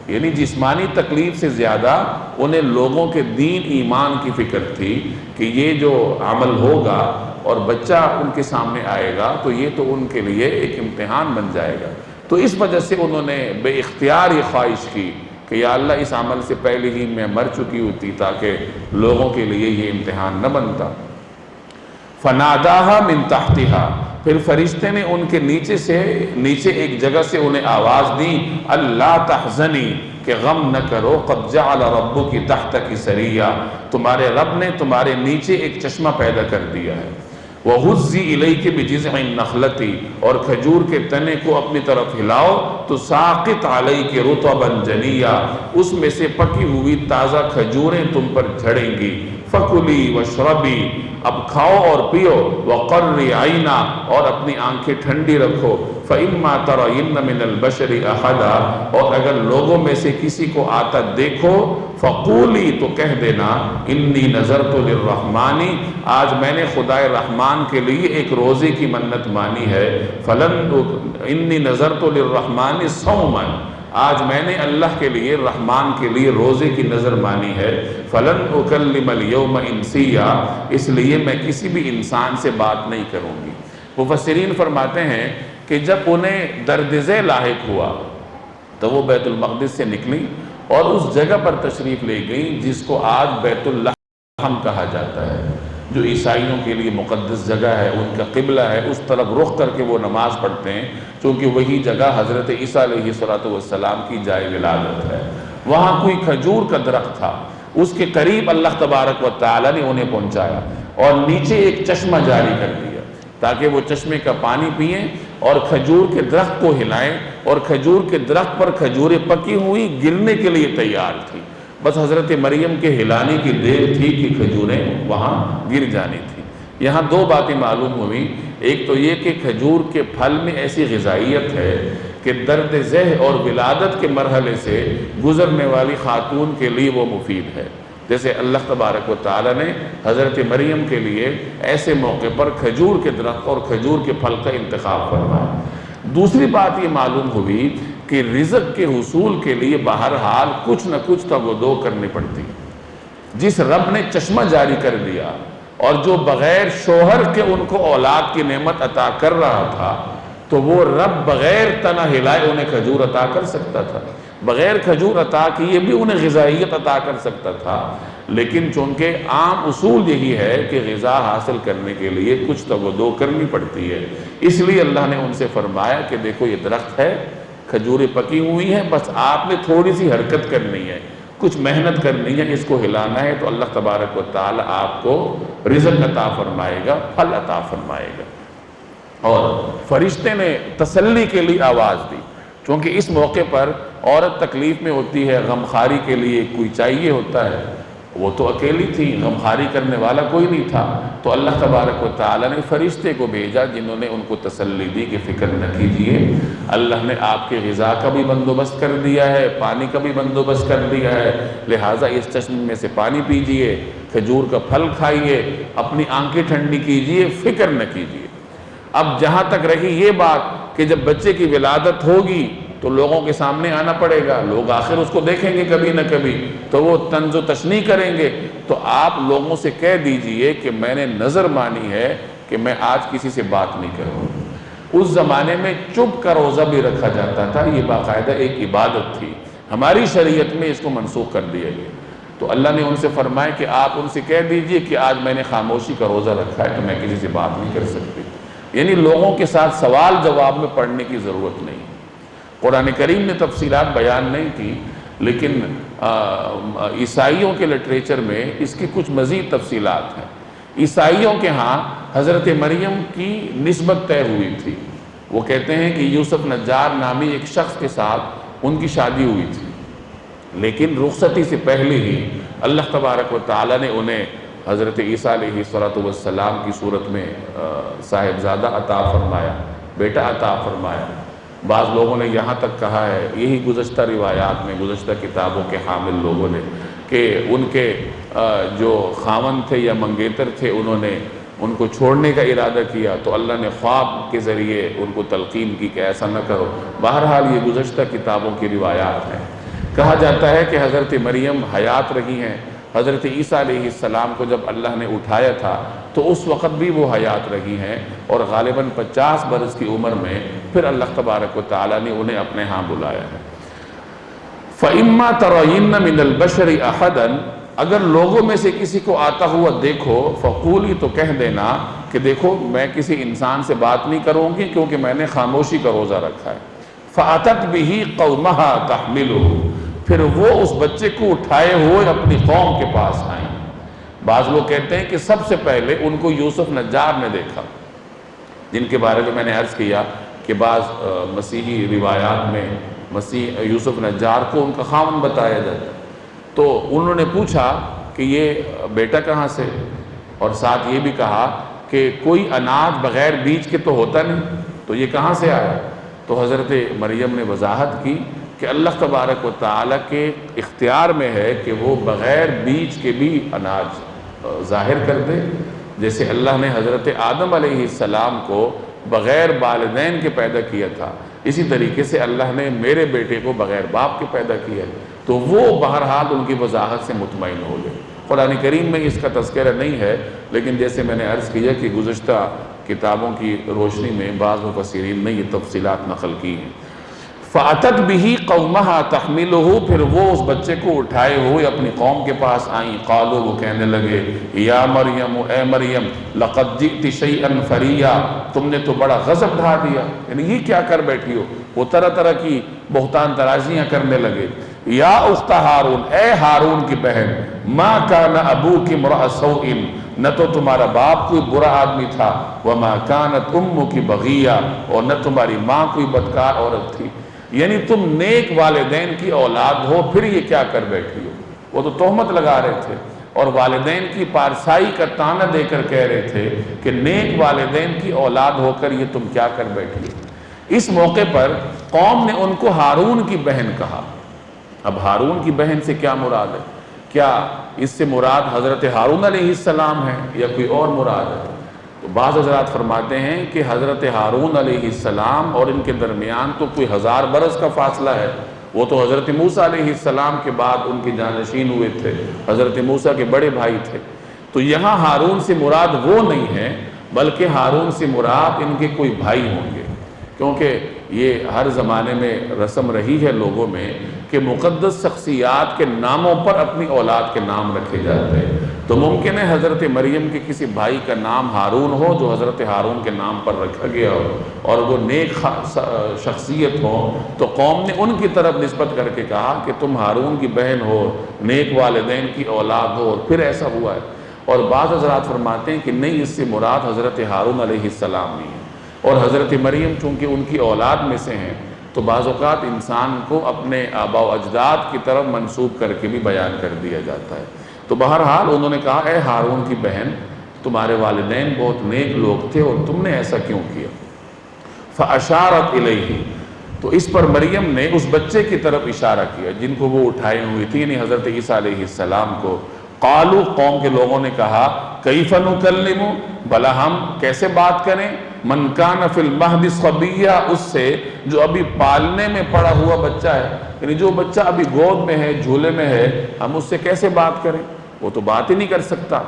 یعنی جسمانی تکلیف سے زیادہ انہیں لوگوں کے دین ایمان کی فکر تھی کہ یہ جو عمل ہوگا اور بچہ ان کے سامنے آئے گا تو یہ تو ان کے لیے ایک امتحان بن جائے گا۔ تو اس وجہ سے انہوں نے بے اختیار یہ خواہش کی کہ یا اللہ اس عمل سے پہلے ہی میں مر چکی ہوتی تاکہ لوگوں کے لیے یہ امتحان نہ بنتا۔ فناداہا من تحتہا پھر فرشتے نے ان کے نیچے ایک جگہ سے انہیں آواز دی، اللہ تحزنی کہ غم نہ کرو، قد جعل ربک تحتک سریا تمہارے رب نے تمہارے نیچے ایک چشمہ پیدا کر دیا ہے۔ وَهُزِّ إِلَيْكِ بِجِذْعِ النَّخْلَةِ اور کھجور کے تنے کو اپنی طرف ہلاؤ تو ساقط علیک رطبا جنیا اس میں سے پکی ہوئی تازہ کھجوریں تم پر جھڑیں گی۔ فَكُلِي وَاشْرَبِي اب کھاؤ اور پیو، وَقَرِّ عَيْنَا اور اپنی آنکھیں ٹھنڈی رکھو، فَإِمَّا تَرَيِنَّ مِنَ الْبَشَرِ أَحَدًا اور اگر لوگوں میں سے کسی کو آتا دیکھو، فَقُولِي تو کہہ دینا إِنِّي نَذَرْتُ لِلرَّحْمَانِ آج میں نے خدائے رحمان کے لیے ایک روزے کی منت مانی ہے، إِنِّي نَذَرْتُ لِلرَّحْمَانِ صَوْمًا آج میں نے اللہ کے لیے رحمان کے لیے روزے کی نظر مانی ہے، فَلَنْ أُكَلِّمَ الْيَوْمَ إِنسِيًّا اس لیے میں کسی بھی انسان سے بات نہیں کروں گی۔ مفسرین فرماتے ہیں کہ جب انہیں درد ذیل لاحق ہوا تو وہ بیت المقدس سے نکلی اور اس جگہ پر تشریف لے گئی جس کو آج بیت اللحم کہا جاتا ہے، جو عیسائیوں کے لیے مقدس جگہ ہے، ان کا قبلہ ہے، اس طرف رخ کر کے وہ نماز پڑھتے ہیں چونکہ وہی جگہ حضرت عیسیٰ علیہ السلام کی جائے ولادت ہے۔ وہاں کوئی کھجور کا درخت تھا، اس کے قریب اللہ تبارک و تعالی نے انہیں پہنچایا اور نیچے ایک چشمہ جاری کر دیا تاکہ وہ چشمے کا پانی پئیں اور کھجور کے درخت کو ہلائیں، اور کھجور کے درخت پر کھجوریں پکی ہوئی گرنے کے لیے تیار تھی، بس حضرت مریم کے ہلانے کی دیر تھی کہ کھجوریں وہاں گر جانی تھی۔ یہاں دو باتیں معلوم ہوئی، ایک تو یہ کہ کھجور کے پھل میں ایسی غذائیت ہے کہ درد ذہ اور ولادت کے مرحلے سے گزرنے والی خاتون کے لیے وہ مفید ہے، جیسے اللہ تبارک و تعالی نے حضرت مریم کے لیے ایسے موقع پر کھجور کے درخت اور کھجور کے پھل کا انتخاب فرمایا۔ دوسری بات یہ معلوم ہوئی کہ رزق کے حصول کے لیے بہرحال کچھ نہ کچھ تگودو کرنی پڑتی ہے۔ جس رب نے چشمہ جاری کر دیا اور جو بغیر شوہر کے ان کو اولاد کی نعمت عطا کر رہا تھا تو وہ رب بغیر تنہ ہلائے انہیں کھجور عطا کر سکتا تھا، بغیر کھجور عطا کیے بھی انہیں غذائیت عطا کر سکتا تھا، لیکن چونکہ عام اصول یہی ہے کہ غذا حاصل کرنے کے لیے کچھ تگودو کرنی پڑتی ہے، اس لیے اللہ نے ان سے فرمایا کہ دیکھو یہ درخت ہے، کھجوریں پکی ہوئی ہیں، بس آپ نے تھوڑی سی حرکت کرنی ہے، کچھ محنت کرنی ہے، اس کو ہلانا ہے تو اللہ تبارک و تعالی آپ کو رزق عطا فرمائے گا، پھل عطا فرمائے گا۔ اور فرشتے نے تسلی کے لیے آواز دی، چونکہ اس موقع پر عورت تکلیف میں ہوتی ہے، غمخواری کے لیے کوئی چاہیے ہوتا ہے، وہ تو اکیلی تھی، غمخواری کرنے والا کوئی نہیں تھا، تو اللہ تبارک و تعالی نے فرشتے کو بھیجا جنہوں نے ان کو تسلی دی کہ فکر نہ کیجئے، اللہ نے آپ کے غذا کا بھی بندوبست کر دیا ہے، پانی کا بھی بندوبست کر دیا ہے، لہٰذا اس چشمے میں سے پانی پیجئے، کھجور کا پھل کھائیے، اپنی آنکھیں ٹھنڈی کیجئے، فکر نہ کیجئے۔ اب جہاں تک رہی یہ بات کہ جب بچے کی ولادت ہوگی تو لوگوں کے سامنے آنا پڑے گا، لوگ آخر اس کو دیکھیں گے کبھی نہ کبھی تو وہ طنز و تشنیع کریں گے، تو آپ لوگوں سے کہہ دیجئے کہ میں نے نظر مانی ہے کہ میں آج کسی سے بات نہیں کروں۔ اس زمانے میں چپ کا روزہ بھی رکھا جاتا تھا، یہ باقاعدہ ایک عبادت تھی، ہماری شریعت میں اس کو منسوخ کر دیا گیا۔ تو اللہ نے ان سے فرمایا کہ آپ ان سے کہہ دیجئے کہ آج میں نے خاموشی کا روزہ رکھا ہے تو میں کسی سے بات نہیں کر سکتی، یعنی لوگوں کے ساتھ سوال جواب میں پڑھنے کی ضرورت نہیں۔ قرآن کریم نے تفصیلات بیان نہیں کی، لیکن عیسائیوں کے لٹریچر میں اس کی کچھ مزید تفصیلات ہیں۔ عیسائیوں کے ہاں حضرت مریم کی نسبت طے ہوئی تھی، وہ کہتے ہیں کہ یوسف نجار نامی ایک شخص کے ساتھ ان کی شادی ہوئی تھی، لیکن رخصتی سے پہلے ہی اللہ تبارک و تعالیٰ نے انہیں حضرت عیسیٰ علیہ السلام کی صورت میں صاحبزادہ عطا فرمایا، بیٹا عطا فرمایا۔ بعض لوگوں نے یہاں تک کہا ہے، یہی گزشتہ روایات میں، گزشتہ کتابوں کے حامل لوگوں نے، کہ ان کے جو خاوند تھے یا منگیتر تھے، انہوں نے ان کو چھوڑنے کا ارادہ کیا تو اللہ نے خواب کے ذریعے ان کو تلقین کی کہ ایسا نہ کرو۔ بہرحال یہ گزشتہ کتابوں کی روایات ہیں۔ کہا جاتا ہے کہ حضرت مریم حیات رہی ہیں، حضرت عیسیٰ علیہ السلام کو جب اللہ نے اٹھایا تھا تو اس وقت بھی وہ حیات رہی ہیں، اور غالباً 50 برس کی عمر میں پھر اللہ تبارک و تعالیٰ نے انہیں اپنے ہاں بلایا ہے۔ فَإِمَّا تَرَيِنَّ مِنَ الْبَشَرِ أَحَدًا، اگر لوگوں میں سے کسی کو آتا ہوا دیکھو، فقولی، تو کہہ دینا کہ دیکھو میں کسی انسان سے بات نہیں کروں گی کیونکہ میں نے خاموشی کا روزہ رکھا ہے۔ فَأَتَتْ بِهِ قَوْمَهَا تَحْمِلُهُ، پھر وہ اس بچے کو اٹھائے ہوئے اپنی قوم کے پاس آئیں۔ بعض لوگ کہتے ہیں کہ سب سے پہلے ان کو یوسف نجار نے دیکھا، جن کے بارے میں نے عرض کیا کہ بعض مسیحی روایات میں مسیح یوسف نجار کو ان کا خاوند بتایا جاتا ہے۔ تو انہوں نے پوچھا کہ یہ بیٹا کہاں سے، اور ساتھ یہ بھی کہا کہ کوئی اناج بغیر بیج کے تو ہوتا نہیں، تو یہ کہاں سے آیا؟ تو حضرت مریم نے وضاحت کی کہ اللہ تبارک و تعالیٰ کے اختیار میں ہے کہ وہ بغیر بیج کے بھی اناج ظاہر کر دے۔ جیسے اللہ نے حضرت آدم علیہ السلام کو بغیر والدین کے پیدا کیا تھا، اسی طریقے سے اللہ نے میرے بیٹے کو بغیر باپ کے پیدا کیا ہے، تو وہ بہرحال ان کی وضاحت سے مطمئن ہو گئے۔ قرآن کریم میں اس کا تذکرہ نہیں ہے، لیکن جیسے میں نے عرض کیا کہ گزشتہ کتابوں کی روشنی میں بعض مفسرین نے یہ تفصیلات نقل کی ہیں۔ فَأَتَتْ بِهِ قَوْمَهَا تَحْمِلُهُ، پھر وہ اس بچے کو اٹھائے ہوئے اپنی قوم کے پاس آئیں۔ قالوا، وہ کہنے لگے، یا مریم، اے مریم، لقد جئت شیئا فریا، تم نے تو بڑا غضب ڈھا دیا، یعنی یہ کیا کر بیٹھی ہو؟ وہ طرح طرح کی بہتان تراشیاں کرنے لگے۔ یا اخت ہارون، اے ہارون کی بہن، ما کان ابوک امرأ سوء، نہ تو تمہارا باپ کوئی برا آدمی تھا، وما کانت امک بغیہ، اور نہ تمہاری ماں کوئی بدکار عورت تھی، یعنی تم نیک والدین کی اولاد ہو، پھر یہ کیا کر بیٹھی ہو؟ وہ تو تہمت لگا رہے تھے اور والدین کی پارسائی کا طعنہ دے کر کہہ رہے تھے کہ نیک والدین کی اولاد ہو کر یہ تم کیا کر بیٹھی ہو۔ اس موقع پر قوم نے ان کو ہارون کی بہن کہا۔ اب ہارون کی بہن سے کیا مراد ہے؟ کیا اس سے مراد حضرت ہارون علیہ السلام ہے یا کوئی اور مراد ہے؟ تو بعض حضرات فرماتے ہیں کہ حضرت ہارون علیہ السلام اور ان کے درمیان تو کوئی 1000 برس کا فاصلہ ہے، وہ تو حضرت موسیٰ علیہ السلام کے بعد ان کے جانشین ہوئے تھے، حضرت موسیٰ کے بڑے بھائی تھے۔ تو یہاں ہارون سے مراد وہ نہیں ہے، بلکہ ہارون سے مراد ان کے کوئی بھائی ہوں گے، کیونکہ یہ ہر زمانے میں رسم رہی ہے لوگوں میں کہ مقدس شخصیات کے ناموں پر اپنی اولاد کے نام رکھے جاتے ہیں۔ تو ممکن ہے حضرت مریم کے کسی بھائی کا نام ہارون ہو جو حضرت ہارون کے نام پر رکھا گیا ہو، اور وہ نیک شخصیت ہو، تو قوم نے ان کی طرف نسبت کر کے کہا کہ تم ہارون کی بہن ہو، نیک والدین کی اولاد ہو، اور پھر ایسا ہوا ہے۔ اور بعض حضرات فرماتے ہیں کہ نہیں، اس سے مراد حضرت ہارون علیہ السلام نہیں ہے، اور حضرت مریم چونکہ ان کی اولاد میں سے ہیں تو بعض اوقات انسان کو اپنے آباء و اجداد کی طرف منسوب کر کے بھی بیان کر دیا جاتا ہے۔ تو بہرحال انہوں نے کہا، اے ہارون کی بہن، تمہارے والدین بہت نیک لوگ تھے اور تم نے ایسا کیوں کیا؟ فَأَشَارَتْ إِلَيْهِ، تو اس پر مریم نے اس بچے کی طرف اشارہ کیا جن کو وہ اٹھائے ہوئی تھی، یعنی حضرت عیسیٰ علیہ السلام کو۔ قالوا، قوم کے لوگوں نے کہا، کیف نکلم، بھلا ہم کیسے بات کریں، من کان فی المہد صبیہ، اس سے جو ابھی پالنے میں پڑا ہوا بچہ ہے، یعنی جو بچہ ابھی گود میں ہے، جھولے میں ہے، ہم اس سے کیسے بات کریں؟ وہ تو بات ہی نہیں کر سکتا۔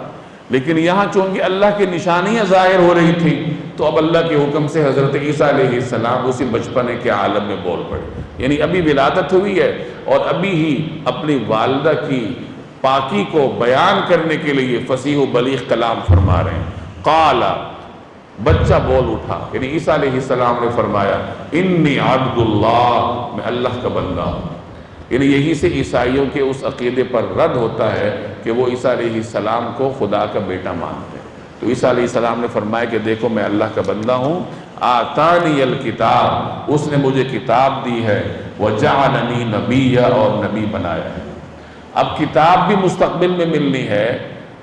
لیکن یہاں چونکہ اللہ کی نشانیاں ظاہر ہو رہی تھی تو اب اللہ کے حکم سے حضرت عیسیٰ علیہ السلام اسی بچپنے کے عالم میں بول پڑے، یعنی ابھی ولادت ہوئی ہے اور ابھی ہی اپنی والدہ کی پاکی کو بیان کرنے کے لیے فصیح و بلیغ کلام فرما رہے ہیں۔ قال، بچہ بول اٹھا، یعنی عیسیٰ علیہ السلام نے فرمایا انی عبد اللہ، میں اللہ کا بندہ ہوں۔ یعنی یہی سے عیسائیوں کے اس عقیدے پر رد ہوتا ہے کہ وہ عیسیٰ علیہ السلام کو خدا کا بیٹا مانتے ہیں۔ تو عیسیٰ علیہ السلام نے فرمایا کہ دیکھو میں اللہ کا بندہ ہوں، آتانی الکتاب، اس نے مجھے کتاب دی ہے، وجعلنی نبیا، اور نبی بنایا ہے۔ اب کتاب بھی مستقبل میں ملنی ہے،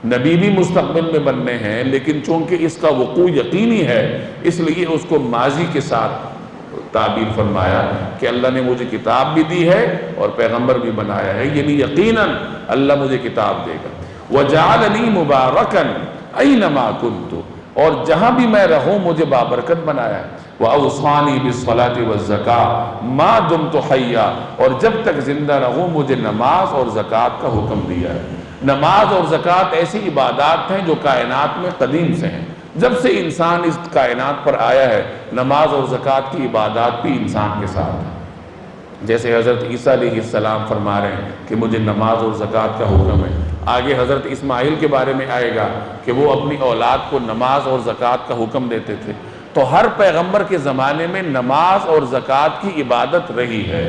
نبی بھی مستقبل میں بننے ہیں، لیکن چونکہ اس کا وقوع یقینی ہے اس لیے اس کو ماضی کے ساتھ تعبیر فرمایا کہ اللہ نے مجھے کتاب بھی دی ہے اور پیغمبر بھی بنایا ہے، یعنی یقیناً اللہ مجھے کتاب دے گا۔ وَجَعَلَنِي مُبَارَكًا أَيْنَمَا كُنْتُ، اور جہاں بھی میں رہوں مجھے بابرکت بنایا ہے۔ وَأَوْصَانِي بِالصَّلَاةِ وَالزَّكَاةِ مَا دُمْتُ حَيًّا، اور جب تک زندہ رہوں مجھے نماز اور زکوٰۃ کا حکم دیا ہے۔ نماز اور زکوٰۃ ایسی عبادات ہیں جو کائنات میں قدیم سے ہیں، جب سے انسان اس کائنات پر آیا ہے نماز اور زکوٰۃ کی عبادات بھی انسان کے ساتھ ہیں۔ جیسے حضرت عیسیٰ علیہ السلام فرما رہے ہیں کہ مجھے نماز اور زکوٰۃ کا حکم ہے، آگے حضرت اسماعیل کے بارے میں آئے گا کہ وہ اپنی اولاد کو نماز اور زکوٰۃ کا حکم دیتے تھے۔ تو ہر پیغمبر کے زمانے میں نماز اور زکوٰۃ کی عبادت رہی ہے،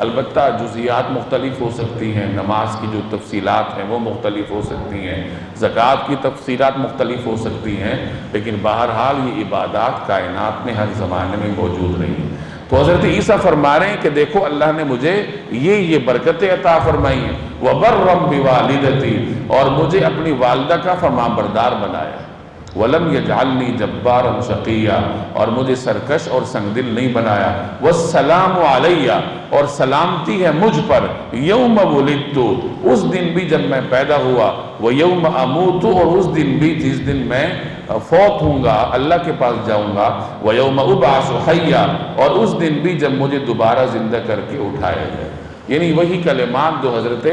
البتہ جزیات مختلف ہو سکتی ہیں، نماز کی جو تفصیلات ہیں وہ مختلف ہو سکتی ہیں، زکوٰۃ کی تفصیلات مختلف ہو سکتی ہیں، لیکن بہرحال یہ عبادات کائنات میں ہر زمانے میں موجود رہی ہیں۔ تو حضرت عیسیٰ فرما رہے ہیں کہ دیکھو اللہ نے مجھے یہ برکتیں عطا فرمائی ہیں، وَبَرًّا بِوَالِدَتِي، اور مجھے اپنی والدہ کا فرمانبردار بنایا، وَلَمْ يَجْعَلْنِي جَبَّارًا شَقِيًّا، اور مجھے سرکش اور سنگدل نہیں بنایا، وَالسَّلَامُ عَلَيَّ، اور سلامتی ہے مجھ پر، یوم ولدت، اس دن بھی جب میں پیدا ہوا، وَيَوْمَ أَمُوتُ، اور اس دن بھی جس دن میں فوت ہوں گا، اللہ کے پاس جاؤں گا، وَيَوْمَ أُبْعَثُ حَيًّا، اور اس دن بھی جب مجھے دوبارہ زندہ کر کے اٹھایا جائے۔ یعنی وہی کلمات جو حضرت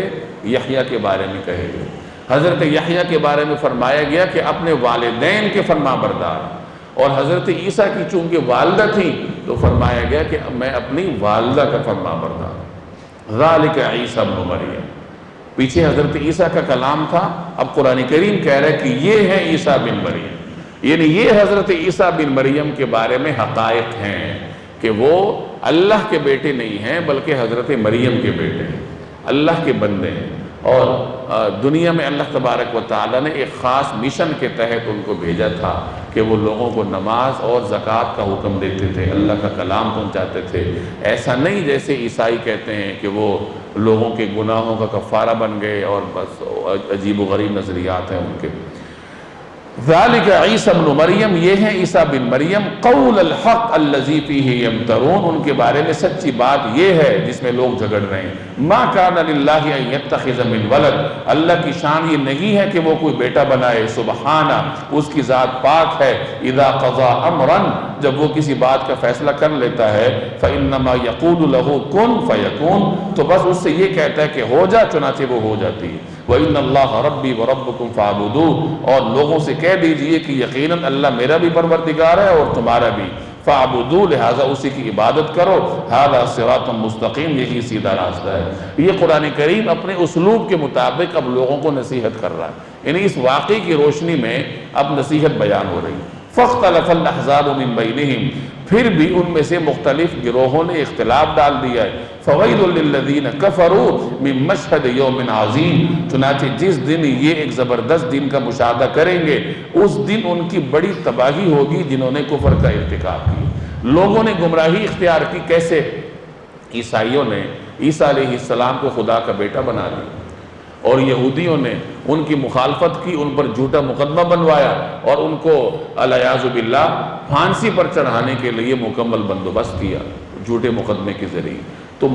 یحییٰ کے بارے میں کہے گئے۔ حضرت یحییٰ کے بارے میں فرمایا گیا کہ اپنے والدین کے فرمانبردار، اور حضرت عیسیٰ کی چونکہ والدہ تھی تو فرمایا گیا کہ میں اپنی والدہ کا فرمانبردار۔ ذالک عیسیٰ ابن مریم، پیچھے حضرت عیسیٰ کا کلام تھا، اب قرآن کریم کہہ رہا ہے کہ یہ ہے عیسیٰ بن مریم، یعنی یہ حضرت عیسیٰ بن مریم کے بارے میں حقائق ہیں کہ وہ اللہ کے بیٹے نہیں ہیں بلکہ حضرت مریم کے بیٹے ہیں، اللہ کے بندے ہیں، اور دنیا میں اللہ تبارک و تعالیٰ نے ایک خاص مشن کے تحت ان کو بھیجا تھا کہ وہ لوگوں کو نماز اور زکوٰۃ کا حکم دیتے تھے، اللہ کا کلام پہنچاتے تھے۔ ایسا نہیں جیسے عیسائی کہتے ہیں کہ وہ لوگوں کے گناہوں کا کفارہ بن گئے اور بس عجیب و غریب نظریات ہیں ان کے۔ ذالک عیسیٰ ابن مریم، یہ ہیں عیسیٰ بن مریم، قول الحق الذی فیہ یمترون، ان کے بارے میں سچی بات یہ ہے جس میں لوگ جھگڑ رہے ہیں۔ ما کان للہ ان یتخذ من ولد، اللہ کی شان یہ نہیں ہے کہ وہ کوئی بیٹا بنائے، سبحانہ، اس کی ذات پاک ہے، اذا قضا امرا، جب وہ کسی بات کا فیصلہ کر لیتا ہے، فانما یقول له کن فیکون، تو بس اس سے یہ کہتا ہے کہ ہو جا، چنانچہ وہ ہو جاتی ہے۔ وَإِنَّ اللَّهَ رَبِّي وَرَبُّكُمْ فَاعْبُدُوهُ، اور لوگوں سے کہہ دیجئے کہ یقیناً اللہ میرا بھی پروردگار ہے اور تمہارا بھی، فَاعْبُدُوهُ، لہٰذا اسی کی عبادت کرو، هَذَا صِرَاطٌ مستقیم، یہی سیدھا راستہ ہے۔ یہ قرآن کریم اپنے اسلوب کے مطابق اب لوگوں کو نصیحت کر رہا ہے، یعنی اس واقعے کی روشنی میں اب نصیحت بیان ہو رہی ہے۔ فَاخْتَلَفَ الْأَحْزَابُ مِن بَيْنِهِمْ، پھر بھی ان میں سے مختلف گروہوں نے اختلاف ڈال دیا ہے۔ فَوَيْلٌ لِّلَّذِينَ كَفَرُوا مِن مَّشْهَدِ يَوْمٍ عَظِيمٍ، چنانچہ جس دن یہ ایک زبردست دن کا مشاہدہ کریں گے اس دن ان کی بڑی تباہی ہوگی جنہوں نے کفر کا ارتکاب کیا۔ لوگوں نے گمراہی اختیار کی، کیسے؟ عیسائیوں نے عیسیٰ علیہ السلام کو خدا کا بیٹا بنا دیا، اور یہودیوں نے ان کی مخالفت کی، ان پر جھوٹا مقدمہ بنوایا اور ان کو علیاذ باللہ پھانسی پر چڑھانے کے لیے مکمل بندوبست کیا جھوٹے مقدمے کے ذریعے۔ تو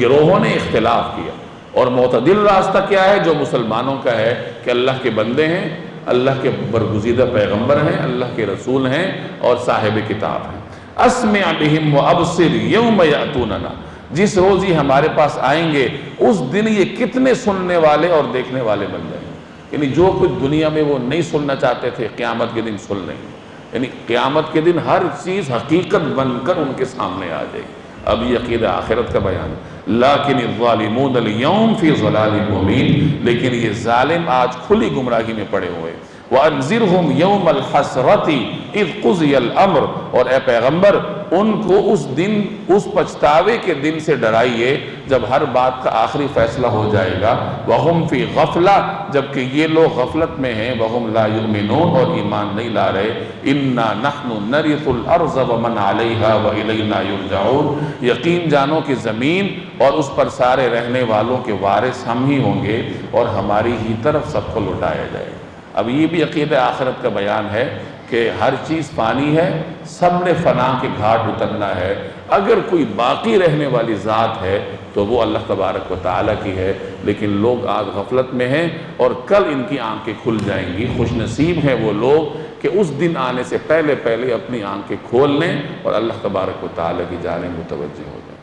گروہوں نے اختلاف کیا، اور معتدل راستہ کیا ہے جو مسلمانوں کا ہے کہ اللہ کے بندے ہیں، اللہ کے برگزیدہ پیغمبر ہیں، اللہ کے رسول ہیں اور صاحب کتاب ہیں۔ اسمع بہم وابصر یوم یاتوننا، جس روز یہ ہمارے پاس آئیں گے اس دن یہ کتنے سننے والے اور دیکھنے والے بن جائیں گے۔ یعنی جو کچھ دنیا میں وہ نہیں سننا چاہتے تھے قیامت کے دن سن لیں گے، یعنی قیامت کے دن ہر چیز حقیقت بن کر ان کے سامنے آ جائے گی۔ اب یہ عقیدہ آخرت کا بیان ہے۔ لیکن الظالمون اليوم فی ضلال مبین، لیکن یہ ظالم آج کھلی گمراہی میں پڑے ہوئے۔ وَأَنذِرْهُمْ يَوْمَ الْحَسْرَةِ إِذْ قُضِيَ الْأَمْرُ، اور اے پیغمبر ان کو اس دن، اس پچھتاوے کے دن سے ڈرائیے جب ہر بات کا آخری فیصلہ ہو جائے گا۔ وَهُمْ فِي غَفْلَةٍ، جبکہ یہ لوگ غفلت میں ہیں۔ وَهُمْ لَا يُؤْمِنُونَ، اور ایمان نہیں لا رہے۔ إِنَّا نَحْنُ نَرِثُ الْأَرْضَ وَمَنْ عَلَيْهَا وَإِلَيْنَا يُرْجَعُونَ، یقین جانو کہ زمین اور اس پر سارے رہنے والوں کے وارث ہم ہی ہوں گے اور ہماری ہی طرف سب کو لوٹایا جائے گا۔ اب یہ بھی عقیدہ آخرت کا بیان ہے کہ ہر چیز فانی ہے، سب نے فنا کے گھاٹ اترنا ہے۔ اگر کوئی باقی رہنے والی ذات ہے تو وہ اللہ تبارک و تعالیٰ کی ہے، لیکن لوگ آج غفلت میں ہیں اور کل ان کی آنکھیں کھل جائیں گی۔ خوش نصیب ہیں وہ لوگ کہ اس دن آنے سے پہلے اپنی آنکھیں کھول لیں اور اللہ تبارک و تعالیٰ کی جانب متوجہ ہو جائیں۔